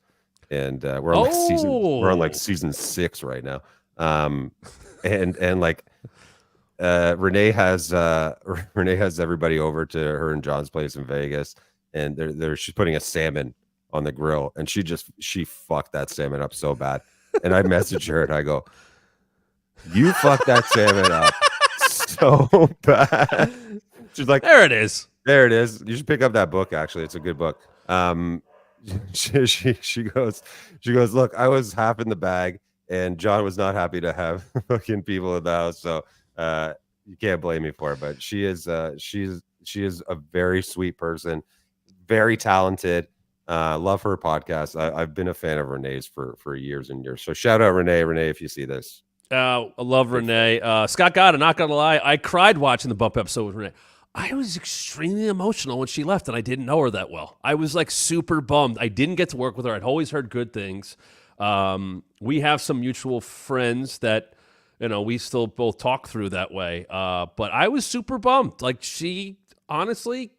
and we're on like season 6 right now. And like Renee has everybody over to her and John's place in Vegas, and she's putting a salmon on the grill, and she fucked that salmon up so bad. And I messaged her and I go, "You fucked that salmon up so bad." She's like, There it is. There it is. You should pick up that book. Actually, it's a good book. She goes, "Look, I was half in the bag, and John was not happy to have fucking people in the house, so you can't blame me for it." But she is a very sweet person, very talented. Love her podcast. I've been a fan of Renee's for years and years. So shout out Renee, if you see this. I love Renee. Scott Gotta, not gonna lie, I cried watching the bump episode with Renee. I was extremely emotional when she left, and I didn't know her that well. I was like super bummed. I didn't get to work with her. I'd always heard good things. We have some mutual friends that, we still both talk through that way. But I was super bummed. Like, she honestly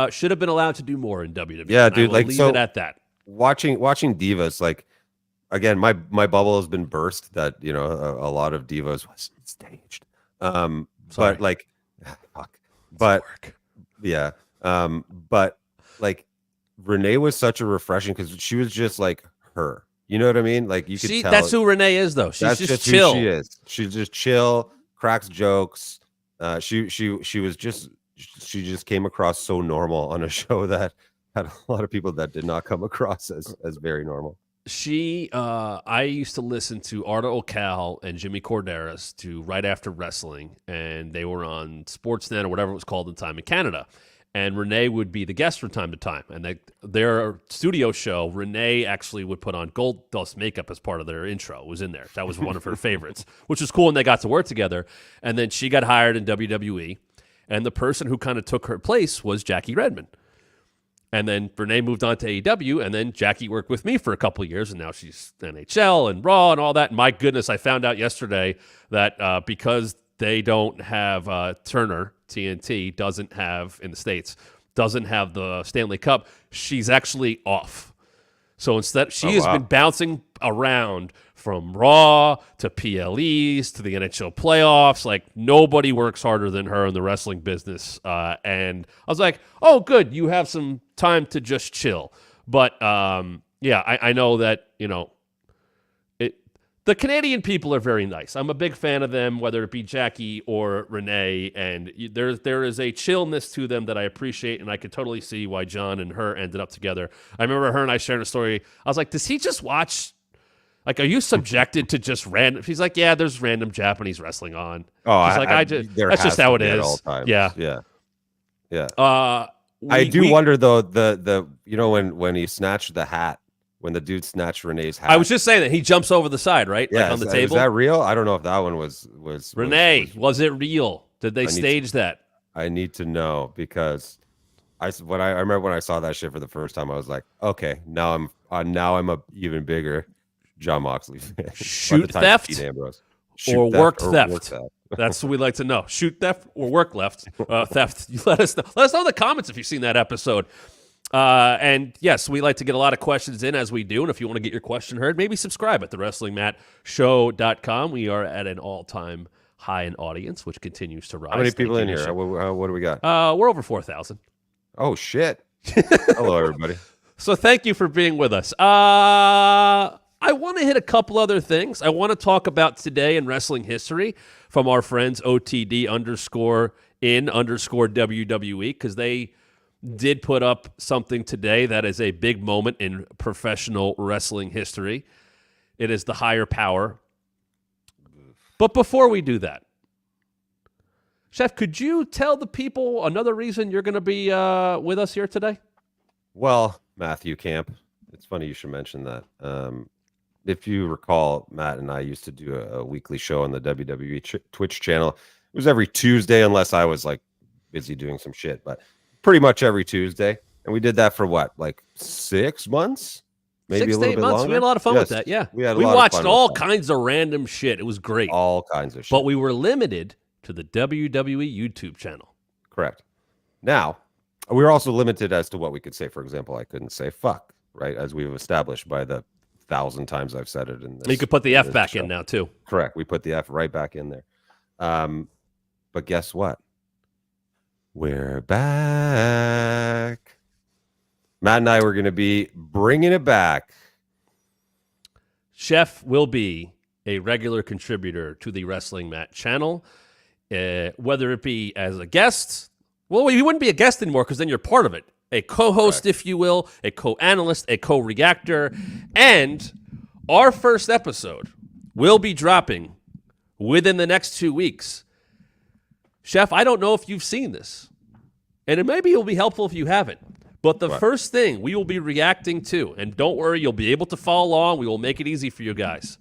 should have been allowed to do more in WWE. Yeah, dude. Like, leave it at that. Watching Divas, like, again, my bubble has been burst that a lot of Divas was staged. But like. Fuck. But yeah, but like Renee was such a refreshing because she was just like her. You know what I mean? Like you could tell that's who Renee is, though. She's just chill. Who she is. She's just chill, cracks jokes. She just came across so normal on a show that had a lot of people that did not come across as very normal. I used to listen to Arda Ocal and Jimmy Corderas right after wrestling, and they were on Sportsnet or whatever it was called at the time in Canada. And Renee would be the guest from time to time. And their studio show, Renee actually would put on Gold Dust makeup as part of their intro. It was in there. That was one of her favorites, which was cool, and they got to work together. And then she got hired in WWE, and the person who kind of took her place was Jackie Redmond. And then Renee moved on to AEW, and then Jackie worked with me for a couple of years, and now she's NHL and Raw and all that. And my goodness, I found out yesterday that because they don't have Turner, TNT, doesn't have in the States, doesn't have the Stanley Cup, she's actually off. So instead, she has been bouncing around from Raw to PLEs to the NHL playoffs. Like, nobody works harder than her in the wrestling business. And I was like, oh, good, you have some time to just chill. But, yeah, I know that, the Canadian people are very nice. I'm a big fan of them, whether it be Jackie or Renee. And there is a chillness to them that I appreciate, and I could totally see why John and her ended up together. I remember her and I sharing a story. I was like, does he just watch? Like, are you subjected to just random? She's like, yeah, there's random Japanese wrestling on. Oh, that's just how it is. Yeah. I do wonder though, the when he snatched the hat when the dude snatched Renee's hat. I was just saying that he jumps over the side, right? Yeah, like on the is table. that real? I don't know if that one was Renee, was it real? Did they stage that? I need to know, because I remember when I saw that shit for the first time, I was like, okay, now I'm a even bigger John Moxley fan. Shoot theft or work theft. That's what we'd like to know. Shoot theft or work theft. You let us know. Let us know in the comments if you've seen that episode. And yes, we like to get a lot of questions in as we do. And if you want to get your question heard, maybe subscribe at thewrestlingmatshow.com. We are at an all-time high in audience, which continues to rise. How many people in here? What do we got? We're over 4,000. Oh, shit. Hello, everybody. So thank you for being with us. I want to hit a couple other things. I want to talk about today in wrestling history from our friends OTD_in_WWE, because they did put up something today that is a big moment in professional wrestling history. It is the higher power. But before we do that, Chef, could you tell the people another reason you're going to be with us here today? Well, Matthew Camp, it's funny you should mention that. If you recall, Matt and I used to do a weekly show on the WWE Twitch channel. It was every Tuesday, unless I was like busy doing some shit, but pretty much every Tuesday. And we did that for what, like 6 months? Maybe 6 a to little 8 bit months. longer. We had a lot of fun with that. Yeah, we watched all kinds of random shit. It was great. All kinds of shit. But we were limited to the WWE YouTube channel. Correct. Now, we were also limited as to what we could say. For example, I couldn't say fuck, right? As we've established by the 1,000 times I've said it in this. You could put the F back in now, too. Correct. We put the F right back in there. But guess what? We're back. Matt and I were going to be bringing it back. Chef will be a regular contributor to the Wrestling Mat channel, whether it be as a guest. Well, you wouldn't be a guest anymore because then you're part of it. A co-host, if you will, a co-analyst, a co-reactor. And our first episode will be dropping within the next 2 weeks. Chef, I don't know if you've seen this, and maybe it'll be helpful if you haven't. But the first thing we will be reacting to, and don't worry, you'll be able to follow along. We will make it easy for you guys.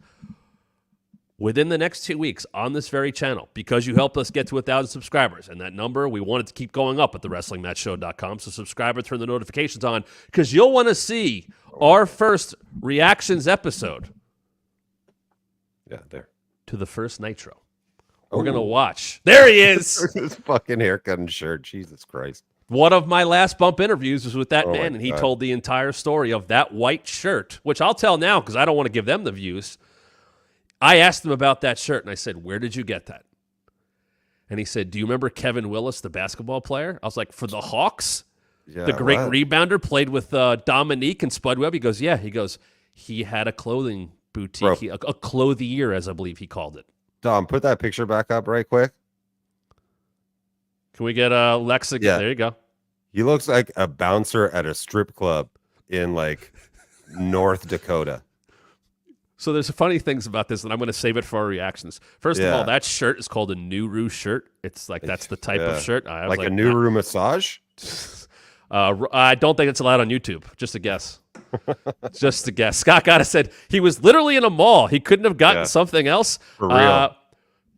Within the next 2 weeks on this very channel, because you helped us get to 1,000 subscribers, and that number, we want it to keep going up at thewrestlingmatshow.com. So subscribe and turn the notifications on, because you'll want to see our first reactions episode. Yeah, there. To the first Nitro. We're going to watch. There he is. His fucking haircut and shirt. Jesus Christ. One of my last bump interviews was with that man, and he told the entire story of that white shirt, which I'll tell now because I don't want to give them the views. I asked him about that shirt, and I said, where did you get that? And he said, do you remember Kevin Willis, the basketball player? I was like, for the Hawks? Yeah, the great rebounder, played with Dominique and Spud Webb? He goes, yeah. He goes, he had a clothing boutique, a clothier, as I believe he called it. Dom, put that picture back up right quick. Can we get Lex again? Yeah. There you go. He looks like a bouncer at a strip club in like North Dakota. So there's funny things about this, and I'm going to save it for our reactions. First of all, that shirt is called a Nuru shirt. It's like that's the type of shirt. I was like a Nuru massage? I don't think it's allowed on YouTube. Just a guess. Just a guess. Scott Gotta said he was literally in a mall. He couldn't have gotten something else. For real.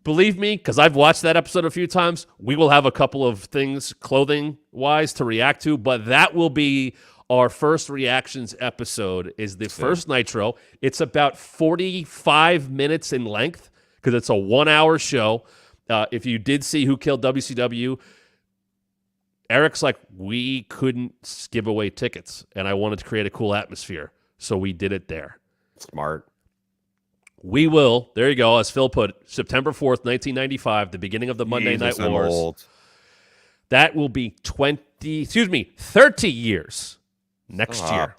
Believe me, because I've watched that episode a few times, we will have a couple of things clothing-wise to react to, but that will be our first reactions episode, is the first Nitro. It's about 45 minutes in length because it's a 1-hour show. If you did see Who Killed WCW, Eric's like, we couldn't give away tickets, and I wanted to create a cool atmosphere, so we did it there. Smart. We will, there you go, as Phil put, September 4th, 1995, the beginning of the Monday Night Wars. Old. That will be 30 years next year.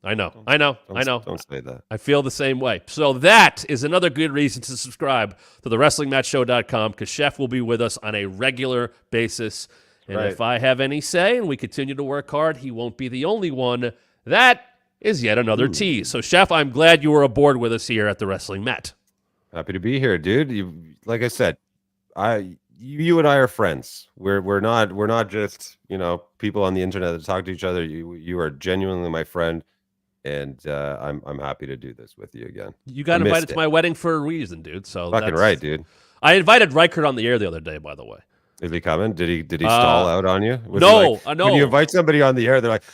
I know. Don't say that. I feel the same way. So that is another good reason to subscribe to thewrestlingmatshow.com, because Chef will be with us on a regular basis. And if I have any say and we continue to work hard, he won't be the only one. That is yet another tease. So, Chef, I'm glad you were aboard with us here at the Wrestling Mat. Happy to be here, dude. Like I said, you and I are friends. We're not just people on the internet that talk to each other. You are genuinely my friend, and I'm happy to do this with you again. You got invited to my wedding for a reason, dude. So fucking right, dude. I invited Riker on the air the other day, by the way. Is he coming? Did he stall out on you? No. When you invite somebody on the air, they're like,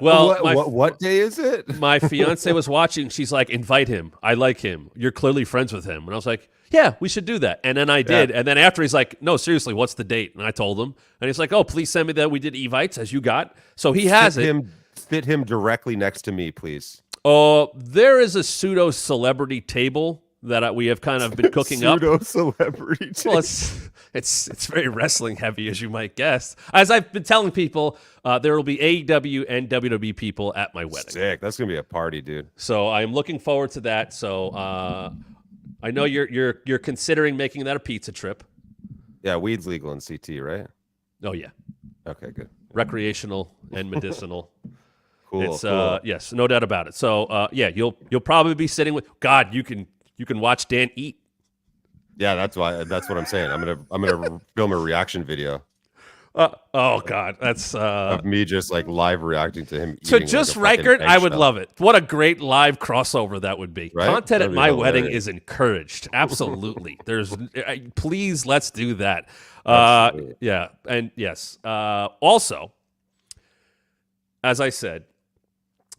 well, what day is it? My fiance was watching. She's like, invite him. I like him. You're clearly friends with him. And I was like, yeah, we should do that. And then I did. And then after, he's like, no, seriously, what's the date? And I told him. And he's like, oh, please send me that. We did evites as you got. So he has it. Fit him directly next to me, please. There is a pseudo celebrity table that we have kind of been cooking up. Pseudo celebrity table. Well, it's very wrestling heavy, as you might guess. As I've been telling people, there will be AEW and WWE people at my wedding. Sick. That's gonna be a party, dude. So I'm looking forward to that. So I know you're considering making that a pizza trip. Yeah, weed's legal in CT, right? Oh yeah. Okay, good. Recreational and medicinal. Cool. It's yes, no doubt about it. So yeah, you'll probably be sitting with God. You can watch Dan eat. Yeah, that's what I'm saying. I'm gonna film a reaction video. Oh God, that's of me just like live reacting to him. To just record, I would love it. What a great live crossover that would be. Right? Content at my wedding is encouraged. Absolutely. Please, let's do that. Yeah, and yes. Also, as I said,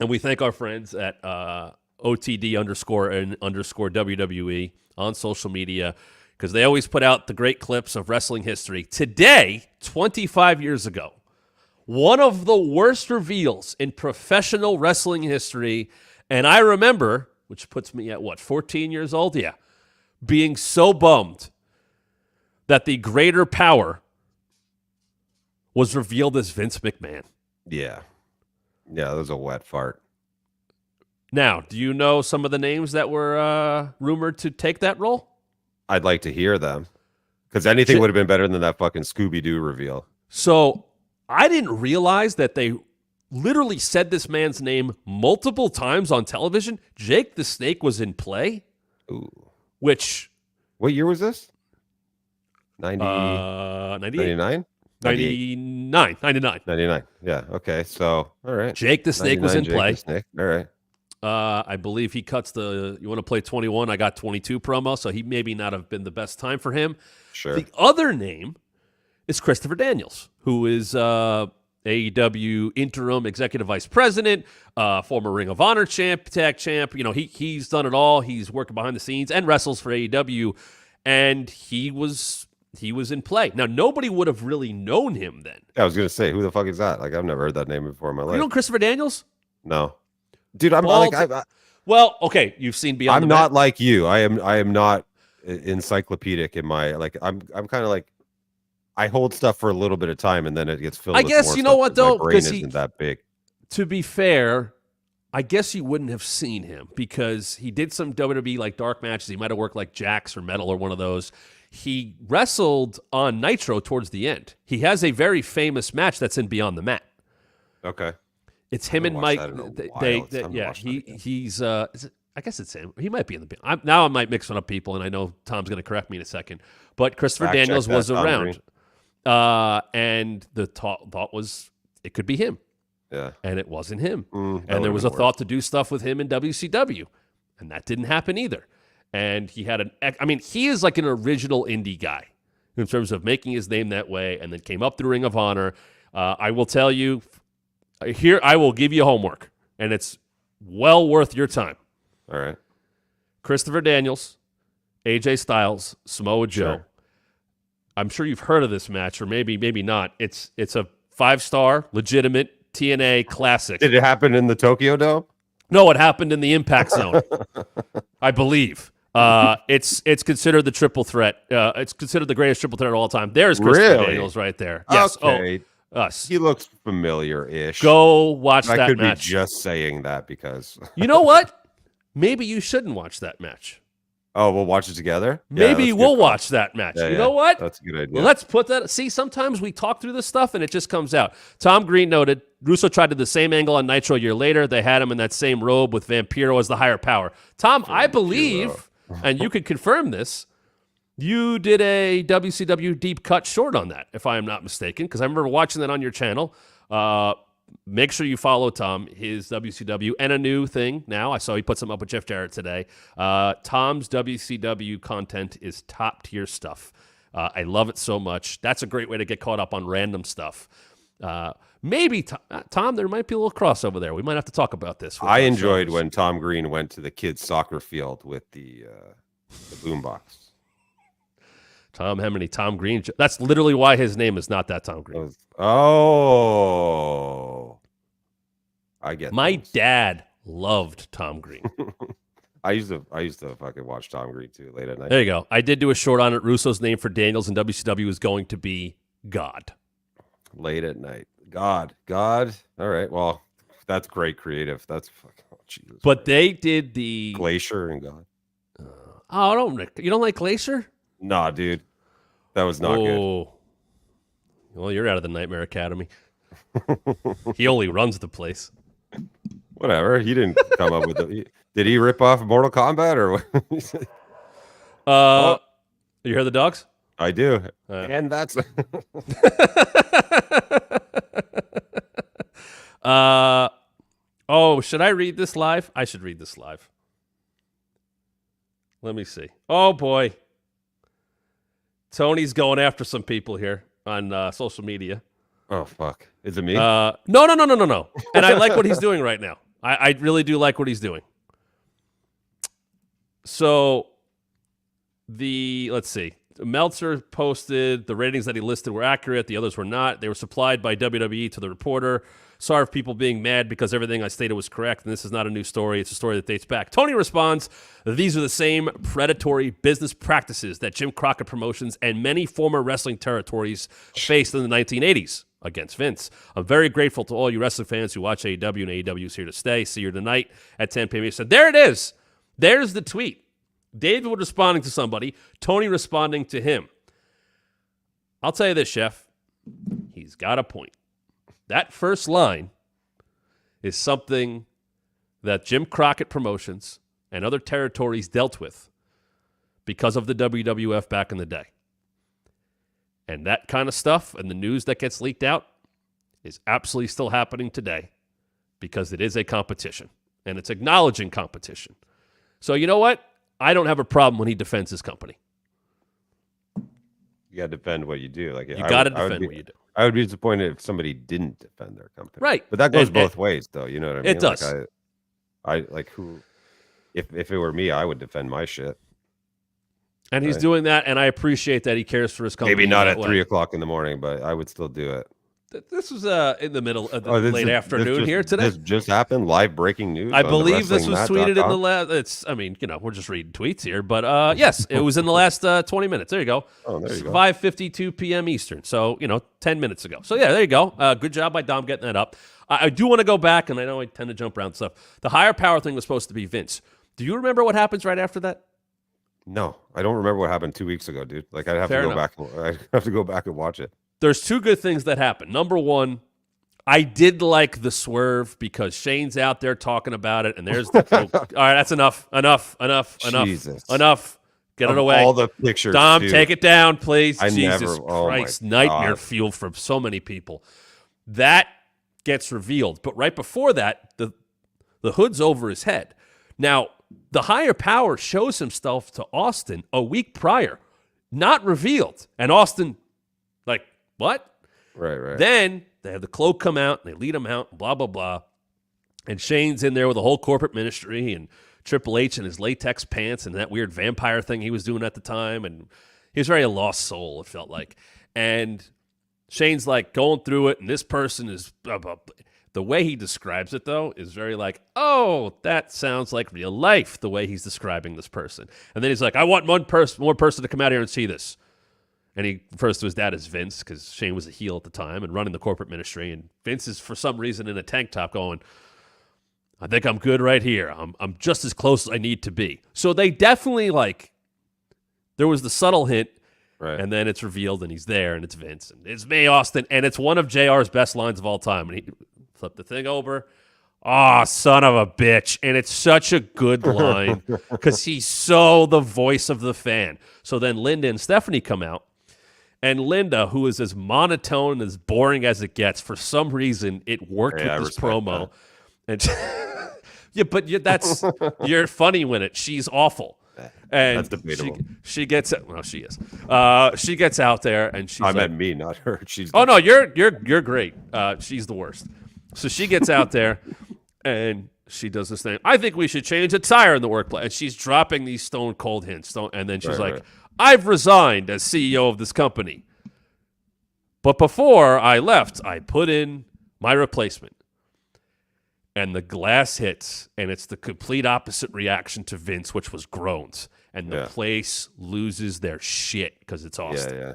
and we thank our friends at OTD_and_WWE on social media, because they always put out the great clips of wrestling history. Today, 25 years ago, one of the worst reveals in professional wrestling history, and I remember, which puts me at 14 years old? Yeah. Being so bummed that the greater power was revealed as Vince McMahon. Yeah. Yeah, that was a wet fart. Now, do you know some of the names that were rumored to take that role? I'd like to hear them, because anything would have been better than that fucking Scooby-Doo reveal. So I didn't realize that they literally said this man's name multiple times on television. Jake the Snake was in play. Ooh. Which... What year was this? 99? 99. 99. Yeah, okay. So, all right. Jake the Snake was in play. All right. I believe he cuts the, you want to play 21, I got 22 promo, so he maybe not have been the best time for him. Sure. The other name is Christopher Daniels, who is AEW interim executive vice president, former Ring of Honor tag champ. You know, he's done it all. He's working behind the scenes and wrestles for AEW, and he was in play. Now, nobody would have really known him then. Yeah, I was going to say, who the fuck is that? Like, I've never heard that name before in my life. You know Christopher Daniels? No. Dude, I'm well, okay, you've seen Beyond I'm the not like you. I am not encyclopedic in my, like, I'm kind of like, I hold stuff for a little bit of time and then it gets filled. I guess you know what though, because he isn't that big. To be fair, I guess you wouldn't have seen him because he did some WWE like dark matches. He might have worked like Jax or Metal or one of those. He wrestled on Nitro towards the end. He has a very famous match that's in Beyond the Mat. Okay. It's him and Mike. He's. I guess it's him. He might be in the. Now I might mix up people, and I know Tom's going to correct me in a second. But Christopher Daniels was around, and the thought was it could be him. Yeah, and it wasn't him. And there was a thought to do stuff with him in WCW, and that didn't happen either. And he had he is like an original indie guy in terms of making his name that way, and then came up through Ring of Honor. I will tell you. Here, I will give you homework, and it's well worth your time. All right. Christopher Daniels, AJ Styles, Samoa Joe. Sure. I'm sure you've heard of this match, or maybe not. It's a 5-star, legitimate TNA classic. Did it happen in the Tokyo Dome? No, it happened in the Impact Zone, I believe. It's considered the triple threat. It's considered the greatest triple threat of all time. There's Christopher Daniels right there. Yes. Okay. Oh, us. He looks familiar-ish. Go watch that match. I could be just saying that because... You know what? Maybe you shouldn't watch that match. Oh, we'll watch it together? Maybe we'll watch that match. You know what? That's a good idea. Let's put that... See, sometimes we talk through this stuff and it just comes out. Tom Green noted, Russo tried to do the same angle on Nitro a year later. They had him in that same robe with Vampiro as the higher power. Tom, I believe, and you could confirm this, you did a WCW deep cut short on that, if I am not mistaken, because I remember watching that on your channel. make sure you follow Tom, his WCW, and a new thing now. I saw he put something up with Jeff Jarrett today. Tom's WCW content is top-tier stuff. I love it so much. That's a great way to get caught up on random stuff. Maybe, Tom, there might be a little crossover there. We might have to talk about this. I enjoyed when Tom Green went to the kids' soccer field with the boombox. Tom Hemedy, Tom Green. That's literally why his name is not that Tom Green. I get my those. dad loved Tom Green. I used to fucking watch Tom Green too late at night. There you go. I did do a short on it. Russo's name for Daniels in WCW is going to be God. Late at night. God. All right. Well, that's great creative. That's fucking Jesus. But they did the Glacier and God. You don't like Glacier? Nah, dude. That was not good. Well, you're out of the Nightmare Academy. He only runs the place. Whatever. He didn't come up with it. Did he rip off Mortal Kombat or what? You hear the dogs? I do. And that's should I read this live? I should read this live. Let me see. Oh boy. Tony's going after some people here on social media. Oh fuck. Is it me? No. And I like what he's doing right now. I really do like what he's doing. So let's see. Meltzer posted the ratings that he listed were accurate. The others were not. They were supplied by WWE to the reporter. Sorry for people being mad because everything I stated was correct, and this is not a new story. It's a story that dates back. Tony responds, these are the same predatory business practices that Jim Crockett Promotions and many former wrestling territories faced in the 1980s against Vince. I'm very grateful to all you wrestling fans who watch AEW, and AEW is here to stay. See you tonight at 10 p.m. He said, there it is. There's the tweet. David responding to somebody, Tony responding to him. I'll tell you this, Chef. He's got a point. That first line is something that Jim Crockett Promotions and other territories dealt with because of the WWF back in the day. And that kind of stuff and the news that gets leaked out is absolutely still happening today because it is a competition, and it's acknowledging competition. So you know what? I don't have a problem when he defends his company. You got to defend what you do. Like you got to defend what you do. I would be disappointed if somebody didn't defend their company. Right. But that goes both ways, though. You know what I mean? It does. Like I like who, if it were me, I would defend my shit. And he's doing that, and I appreciate that he cares for his company. Maybe not at 3 o'clock in the morning, but I would still do it. This was in the middle of the late afternoon here today. This just happened. Live breaking news. I believe this was tweeted in the last. We're just reading tweets here, but yes, it was in the last 20 minutes. There you go. Oh, there you go. 5:52 p.m. Eastern. So 10 minutes ago. So yeah, there you go. Good job by Dom getting that up. I do want to go back, and I know I tend to jump around stuff. The higher power thing was supposed to be Vince. Do you remember what happens right after that? No, I don't remember what happened 2 weeks ago, dude. Like I'd have to go back and watch it. There's two good things that happened. Number one, I did like the swerve because Shane's out there talking about it, and there's the all right, that's enough. Jesus. Enough. Get it away. All the pictures. Dom, dude. take it down, please. Jesus oh Christ, nightmare fuel for so many people. That gets revealed. But right before that, the hood's over his head. Now, the higher power shows himself to Austin a week prior, not revealed. And Austin, like, what? Right. Then they have the cloak come out, and they lead him out, blah, blah, blah. And Shane's in there with the whole corporate ministry and Triple H in his latex pants and that weird vampire thing he was doing at the time. And he was very a lost soul, it felt like. And Shane's like going through it, and this person is the way he describes it, though, is very like, oh, that sounds like real life, the way he's describing this person. And then he's like, I want one more person to come out here and see this. And he refers to his dad as Vince because Shane was a heel at the time and running the corporate ministry. And Vince is, for some reason, in a tank top going, I think I'm good right here. I'm just as close as I need to be. So they definitely, like, there was the subtle hint, right, and then it's revealed, and he's there, and it's Vince. And it's me, Austin. And it's one of JR's best lines of all time. And he flipped the thing over. Oh, son of a bitch. And it's such a good line because he's so the voice of the fan. So then Linda and Stephanie come out. And Linda, who is as monotone and as boring as it gets, for some reason, it worked with this promo. And you're funny when you's awful. And that's debatable. She gets well, she is. She gets out there and she's. I meant me, not her. No, you're great. She's the worst. So she gets out there and she does this thing. I think we should change a tire in the workplace. And she's dropping these stone cold hints. And then she's like, I've resigned as CEO of this company. But before I left, I put in my replacement. And the glass hits, and it's the complete opposite reaction to Vince, which was groans. And the place loses their shit because it's Austin. Yeah.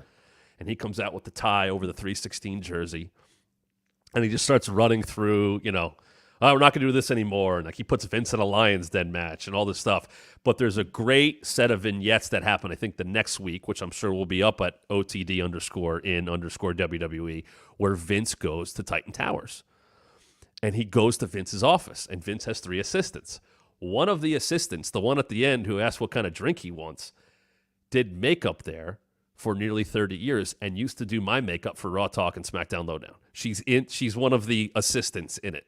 And he comes out with the tie over the 316 jersey. And he just starts running through, we're not going to do this anymore. And he puts Vince in a Lions Den match and all this stuff. But there's a great set of vignettes that happen, I think, the next week, which I'm sure will be up at OTD_in_WWE, where Vince goes to Titan Towers. And he goes to Vince's office, and Vince has 3 assistants. One of the assistants, the one at the end who asks what kind of drink he wants, did makeup there for nearly 30 years and used to do my makeup for Raw Talk and SmackDown Lowdown. She's one of the assistants in it.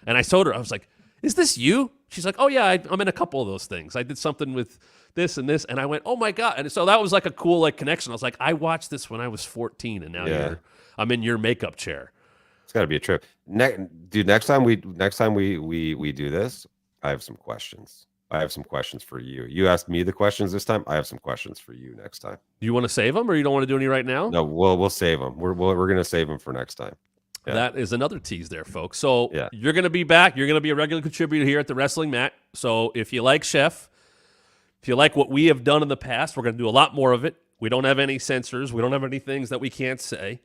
And I told her, I was like, is this you? She's like, oh, yeah, I'm in a couple of those things. I did something with this and this. And I went, oh, my God. And so that was like a cool connection. I was like, I watched this when I was 14, and now I'm in your makeup chair. It's got to be a trip. Dude, next time we do this, I have some questions. I have some questions for you. You asked me the questions this time. I have some questions for you next time. Do you want to save them, or you don't want to do any right now? No, we'll save them. We're going to save them for next time. Yeah. That is another tease there, folks. So you're going to be back. You're going to be a regular contributor here at the Wrestling Mat. So if you like Chef, if you like what we have done in the past, we're going to do a lot more of it. We don't have any censors. We don't have any things that we can't say.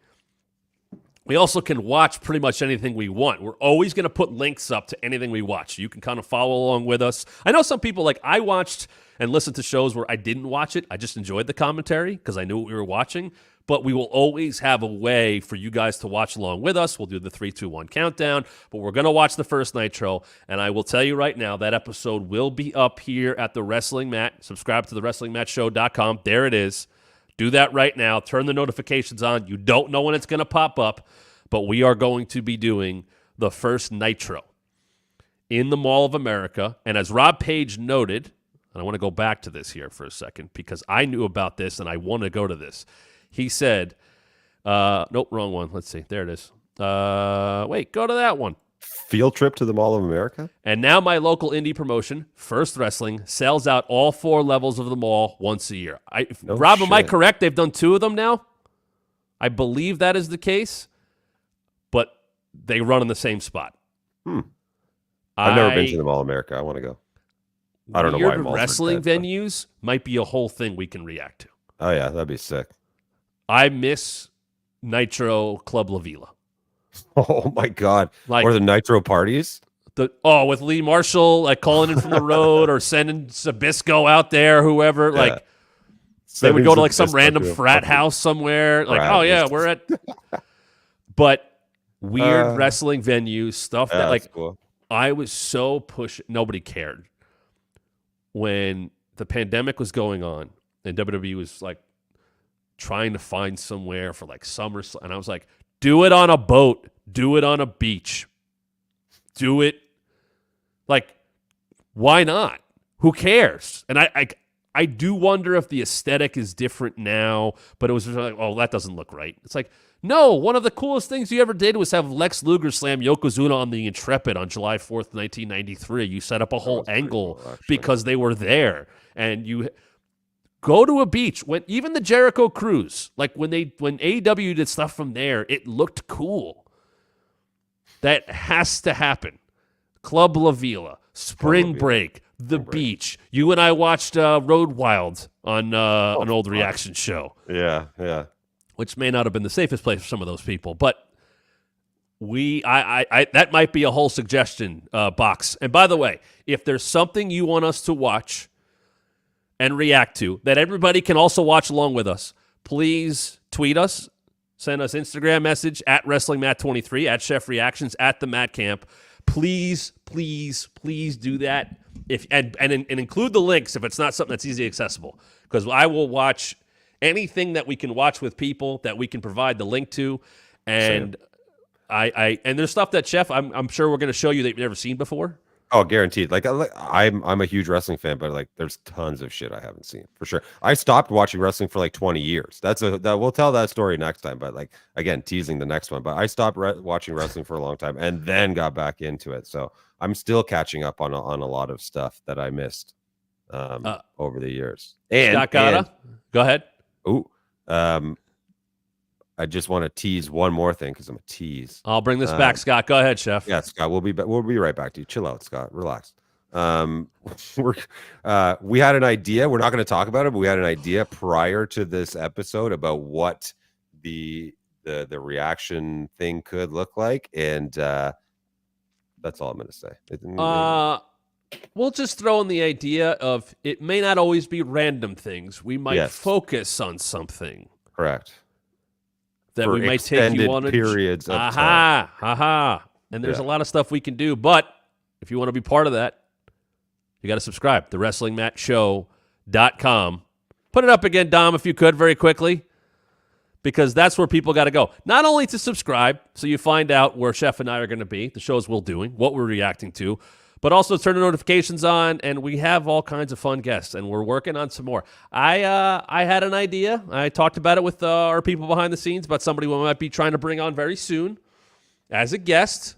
We also can watch pretty much anything we want. We're always going to put links up to anything we watch. You can kind of follow along with us. I know some people, I watched and listened to shows where I didn't watch it. I just enjoyed the commentary because I knew what we were watching. But we will always have a way for you guys to watch along with us. We'll do the 3, 2, 1 countdown. But we're going to watch the first Nitro. And I will tell you right now, that episode will be up here at the Wrestling Mat. Subscribe to the WrestlingMatShow.com. There it is. Do that right now. Turn the notifications on. You don't know when it's going to pop up, but we are going to be doing the first Nitro in the Mall of America. And as Rob Page noted, and I want to go back to this here for a second because I knew about this and I want to go to this. He said, nope, wrong one. Let's see. There it is. Wait, go to that one. Field trip to the Mall of America? And now my local indie promotion, First Wrestling, sells out all 4 levels of the mall once a year. Rob, am I correct? They've done 2 of them now? I believe that is the case, but they run in the same spot. I've never been to the Mall of America. I want to go. I don't know why malls wrestling venues might be a whole thing we can react to. Oh, yeah, that'd be sick. I miss Nitro Club La Vila. Oh my God! Or the Nitro parties. With Lee Marshall calling in from the road or sending Sabisco out there, whoever. They would go to some random frat house somewhere. We're at. But weird wrestling venues, stuff that cool. I was so pushing. Nobody cared when the pandemic was going on and WWE was trying to find somewhere for summer, and I was like, do it on a boat. Do it on a beach. Do it. Why not? Who cares? And I do wonder if the aesthetic is different now, but it was that doesn't look right. It's no, one of the coolest things you ever did was have Lex Luger slam Yokozuna on the Intrepid on July 4th, 1993. You set up a whole angle cool, because they were there. And you go to a beach. When even the Jericho Cruise, when AEW did stuff from there, it looked cool. That has to happen. Club La Vila, Spring Break, the beach. You and I watched Road Wild on an old reaction show. Yeah. Which may not have been the safest place for some of those people, but that might be a whole suggestion box. And by the way, if there's something you want us to watch and react to that everybody can also watch along with us, please tweet us, send us Instagram message at WrestlingMat23, at Chef Reactions, at the Matt Camp. Please do that. And include the links if it's not something that's easily accessible, because I will watch anything that we can watch with people that we can provide the link to. And and there's stuff that, Chef, I'm sure we're going to show you that you've never seen before. Oh, guaranteed. Like I'm a huge wrestling fan, but like there's tons of shit I haven't seen for sure. I stopped watching wrestling for like 20 years. We'll tell that story next time. But like again, teasing the next one. But I stopped watching wrestling for a long time and then got back into it. So I'm still catching up on a lot of stuff that I missed over the years. And Scott Gata, go ahead. I just want to tease one more thing because I'm a tease. I'll bring this back, Scott. Go ahead, Chef. Yeah, Scott, we'll be right back to you. Chill out, Scott. Relax. We had an idea. We're not going to talk about it, but we had an idea prior to this episode about what the reaction thing could look like, and that's all I'm going to say. We'll just throw in the idea of it may not always be random things. We might focus on something. Correct. That we might take you on periods of time. And there's a lot of stuff we can do. But if you want to be part of that, you got to subscribe. TheWrestlingMatShow.com. Put it up again, Dom, if you could, very quickly, because that's where people got to go. Not only to subscribe, so you find out where Chef and I are going to be, the shows we're doing, what we're reacting to, but also turn the notifications on, and we have all kinds of fun guests, and we're working on some more. I had an idea. I talked about it with our people behind the scenes about somebody we might be trying to bring on very soon as a guest.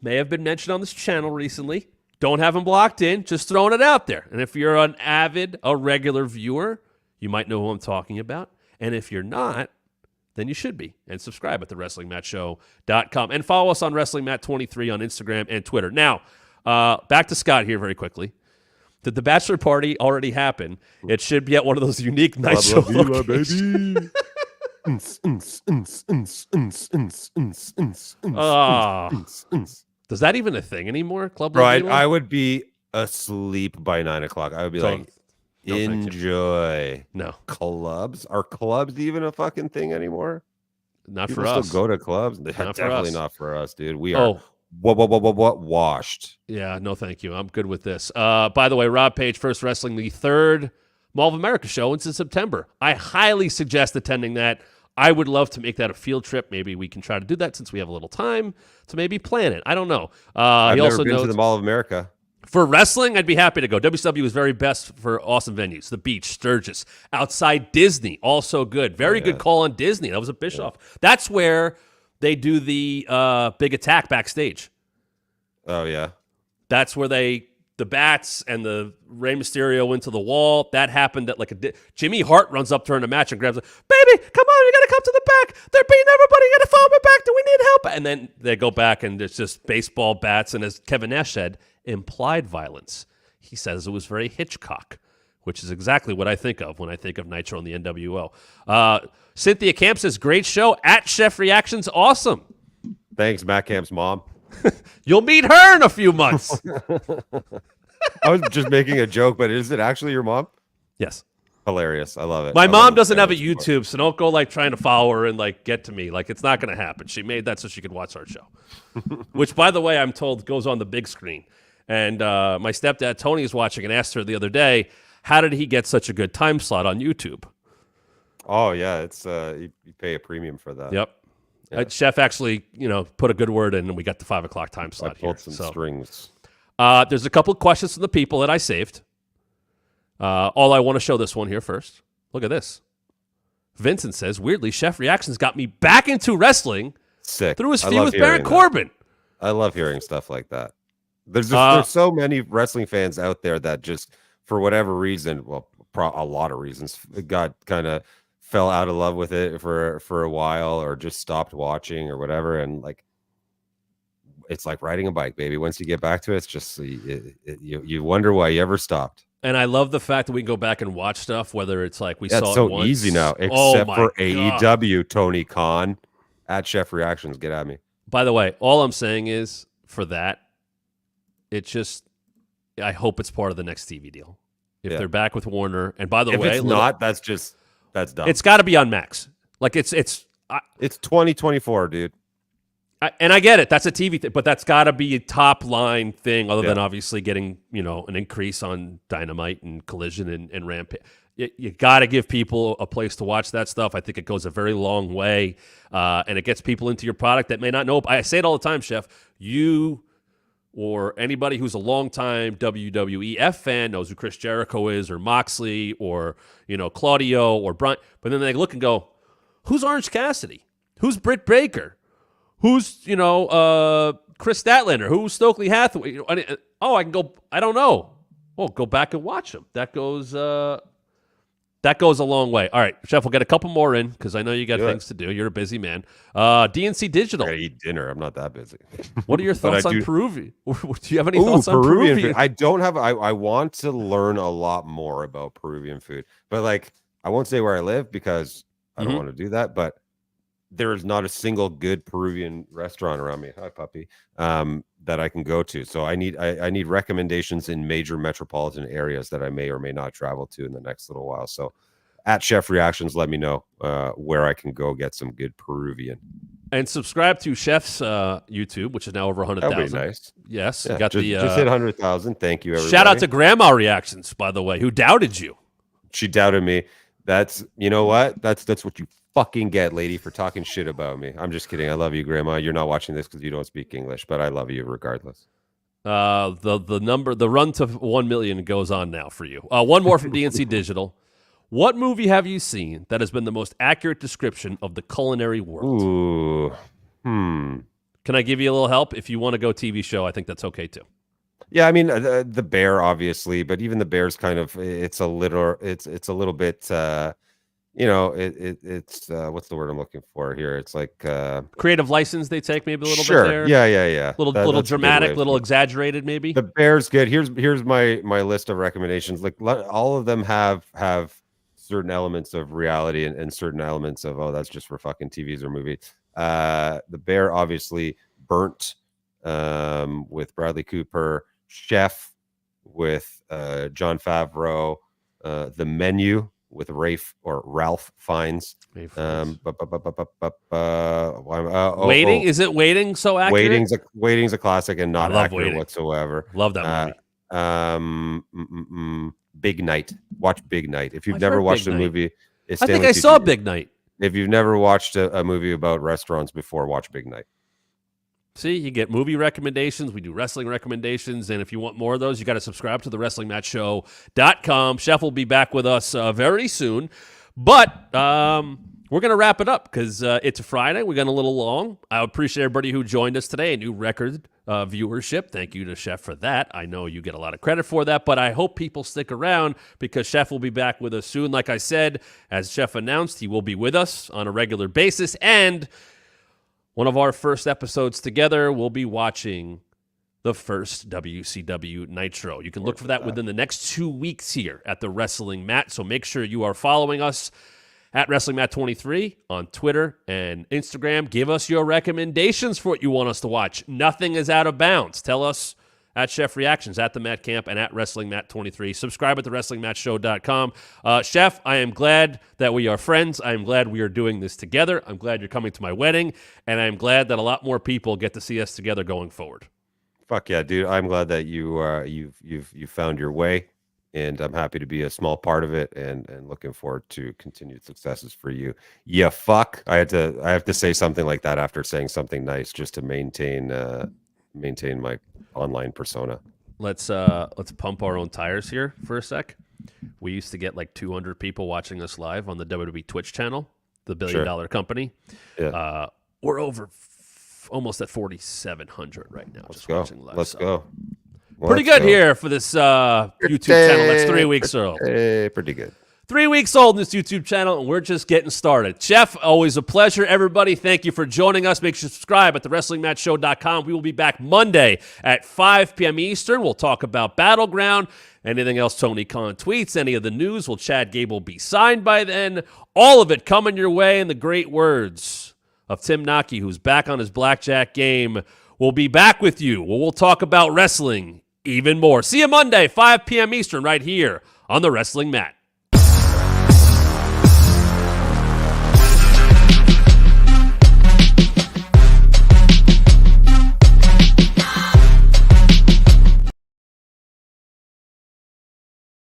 May have been mentioned on this channel recently. Don't have him blocked in, just throwing it out there. And if you're a regular viewer, you might know who I'm talking about. And if you're not, then you should be. And subscribe at TheWrestlingMatShow.com. And follow us on WrestlingMat23 on Instagram and Twitter. Now, back to Scott here very quickly. Did the bachelor party already happen? It should be at one of those unique night show locations. Does that even a thing anymore? Club Bro, I would be asleep by 9 o'clock. I would be No, enjoy. No. Clubs? Are clubs even a fucking thing anymore? Not People for us. still go to clubs? Definitely not for us, dude. We are washed. Yeah, no thank you. I'm good with this. By the way, Rob Page, First Wrestling, the third Mall of America show into September. I highly suggest attending that. I would love to make that a field trip. Maybe we can try to do that since we have a little time to maybe plan it. I don't know. I've never been to the Mall of America. For wrestling, I'd be happy to go. WCW is very best for awesome venues. The Beach, Sturgis. Outside Disney, also good. Very good call on Disney. That was a Bischoff. Yeah. That's where they do the big attack backstage. Oh, yeah. That's where the bats and the Rey Mysterio into the wall. That happened at Jimmy Hart runs up during the match and grabs it. Baby, come on, you got to come to the back. They're beating everybody. You got to follow me back. Do we need help? And then they go back and there's just baseball bats. And as Kevin Nash said, implied violence. He says it was very Hitchcock, which is exactly what I think of when I think of Nitro and the NWO. Cynthia Camp says, great show. At Chef Reactions, awesome. Thanks, Matt Camp's mom. You'll meet her in a few months. I was just making a joke, but is it actually your mom? Yes. Hilarious. I love it. My mom doesn't have a YouTube, so don't go trying to follow her and get to me. It's not going to happen. She made that so she could watch our show, which, by the way, I'm told goes on the big screen. And my stepdad, Tony, is watching and asked her the other day, how did he get such a good time slot on YouTube? Oh, yeah. It's you pay a premium for that. Yep. Yeah. Chef actually, put a good word in, and we got the 5 o'clock time slot I pulled some strings. There's a couple of questions from the people that I saved. All I want to show this one here first. Look at this. Vincent says, weirdly, Chef Reactions got me back into wrestling through his feud with Baron Corbin. I love hearing stuff like that. There's so many wrestling fans out there that just, for whatever reason, well, a lot of reasons, got kind of fell out of love with it for a while or just stopped watching or whatever. And it's like riding a bike, baby. Once you get back to it, it's just you wonder why you ever stopped. And I love the fact that we can go back and watch stuff, whether it's saw it's it so once. Easy now, except for AEW. Tony Khan at Chef Reactions, get at me. By the way, all I'm saying is for that, I hope it's part of the next TV deal. If they're back with Warner, and by the way, it's not, that's dumb. It's got to be on Max. It's 2024, dude. And I get it. That's a TV thing, but that's got to be a top line thing other than obviously getting, an increase on Dynamite and Collision and Rampage. you got to give people a place to watch that stuff. I think it goes a very long way, and it gets people into your product that may not know. I say it all the time, Chef. You or anybody who's a longtime WWEF fan knows who Chris Jericho is, or Moxley, or Claudio, or Brian. But then they look and go, "Who's Orange Cassidy? Who's Britt Baker? Who's Chris Statlander? Who's Stokely Hathaway? I can go. I don't know. Well, go back and watch them. That goes a long way. All right, Chef, we'll get a couple more in because I know you got things to do. You're a busy man. DNC Digital. I eat dinner. I'm not that busy. What are your thoughts on Peruvian? Do you have any thoughts on Peruvian food? I don't have. I want to learn a lot more about Peruvian food, but I won't say where I live because I don't want to do that. But there is not a single good Peruvian restaurant around me. Hi, puppy. That I can go to. So I need recommendations in major metropolitan areas that I may or may not travel to in the next little while. So at Chef Reactions, let me know where I can go get some good Peruvian. And subscribe to Chef's YouTube, which is now over 100,000. That'd be nice. Yes. Yeah, just hit 100,000. Thank you, everybody. Shout out to Grandma Reactions, by the way, who doubted you. She doubted me. That's, you know what? That's what you fucking get, lady, for talking shit about me. I'm just kidding. I love you, Grandma. You're not watching this because you don't speak English, but I love you regardless. The run to 1 million goes on now for you. One more from DNC Digital. What movie have you seen that has been the most accurate description of the culinary world? Ooh. Can I give you a little help? If you want to go TV show, I think that's okay too. Yeah, I mean the Bear, obviously, but even the Bear's kind of it's a little bit. It's what's the word I'm looking for here? It's like creative license they take maybe a little bit there. Yeah. Little dramatic, little exaggerated maybe. The Bear's good. Here's my list of recommendations. Like all of them have certain elements of reality and certain elements of that's just for fucking TVs or movies. The Bear, obviously, Burnt with Bradley Cooper, Chef with Jon Favreau, The Menu with Ralph Fiennes. Waiting? Is it Waiting so accurate? Waiting's a classic and not accurate whatsoever. Love that movie. Big Night. Watch Big Night. If you've never watched a movie, I think I saw Big Night. If you've never watched a movie about restaurants before, watch Big Night. See, you get movie recommendations. We do wrestling recommendations. And if you want more of those, you got to subscribe to the WrestlingMatchShow.com. Chef will be back with us very soon. But we're going to wrap it up because it's a Friday. We got a little long. I appreciate everybody who joined us today. A new record viewership. Thank you to Chef for that. I know you get a lot of credit for that, but I hope people stick around because Chef will be back with us soon. Like I said, as Chef announced, he will be with us on a regular basis. And one of our first episodes together, we'll be watching the first WCW Nitro. You can look for that within the next 2 weeks here at the Wrestling Mat. So make sure you are following us at WrestlingMat23 on Twitter and Instagram. Give us your recommendations for what you want us to watch. Nothing is out of bounds. Tell us at Chef Reactions, at the Matt Camp, and at WrestlingMat23. Subscribe at the WrestlingMatchShow.com. Chef, I am glad that we are friends. I am glad we are doing this together. I'm glad you're coming to my wedding, and I'm glad that a lot more people get to see us together going forward. Fuck yeah, dude! I'm glad that you've found your way, and I'm happy to be a small part of it, and looking forward to continued successes for you. Yeah, fuck. I have to say something like that after saying something nice, just to maintain my online persona. Let's pump our own tires here for a sec. We used to get like 200 people watching us live on the WWE Twitch channel, the $1 billion company. Yeah. We're over almost at 4,700 right now. Watching live. Let's go. Pretty good here for this YouTube channel. That's 3 weeks old. Pretty good. 3 weeks old in this YouTube channel, and we're just getting started. Chef, always a pleasure. Everybody, thank you for joining us. Make sure to subscribe at thewrestlingmatchshow.com. We will be back Monday at 5 p.m. Eastern. We'll talk about Battleground, anything else Tony Khan tweets, any of the news. Will Chad Gable be signed by then? All of it coming your way in the great words of Tim Nocky, who's back on his blackjack game. We'll be back with you. We'll talk about wrestling even more. See you Monday, 5 p.m. Eastern, right here on the Wrestling Mat.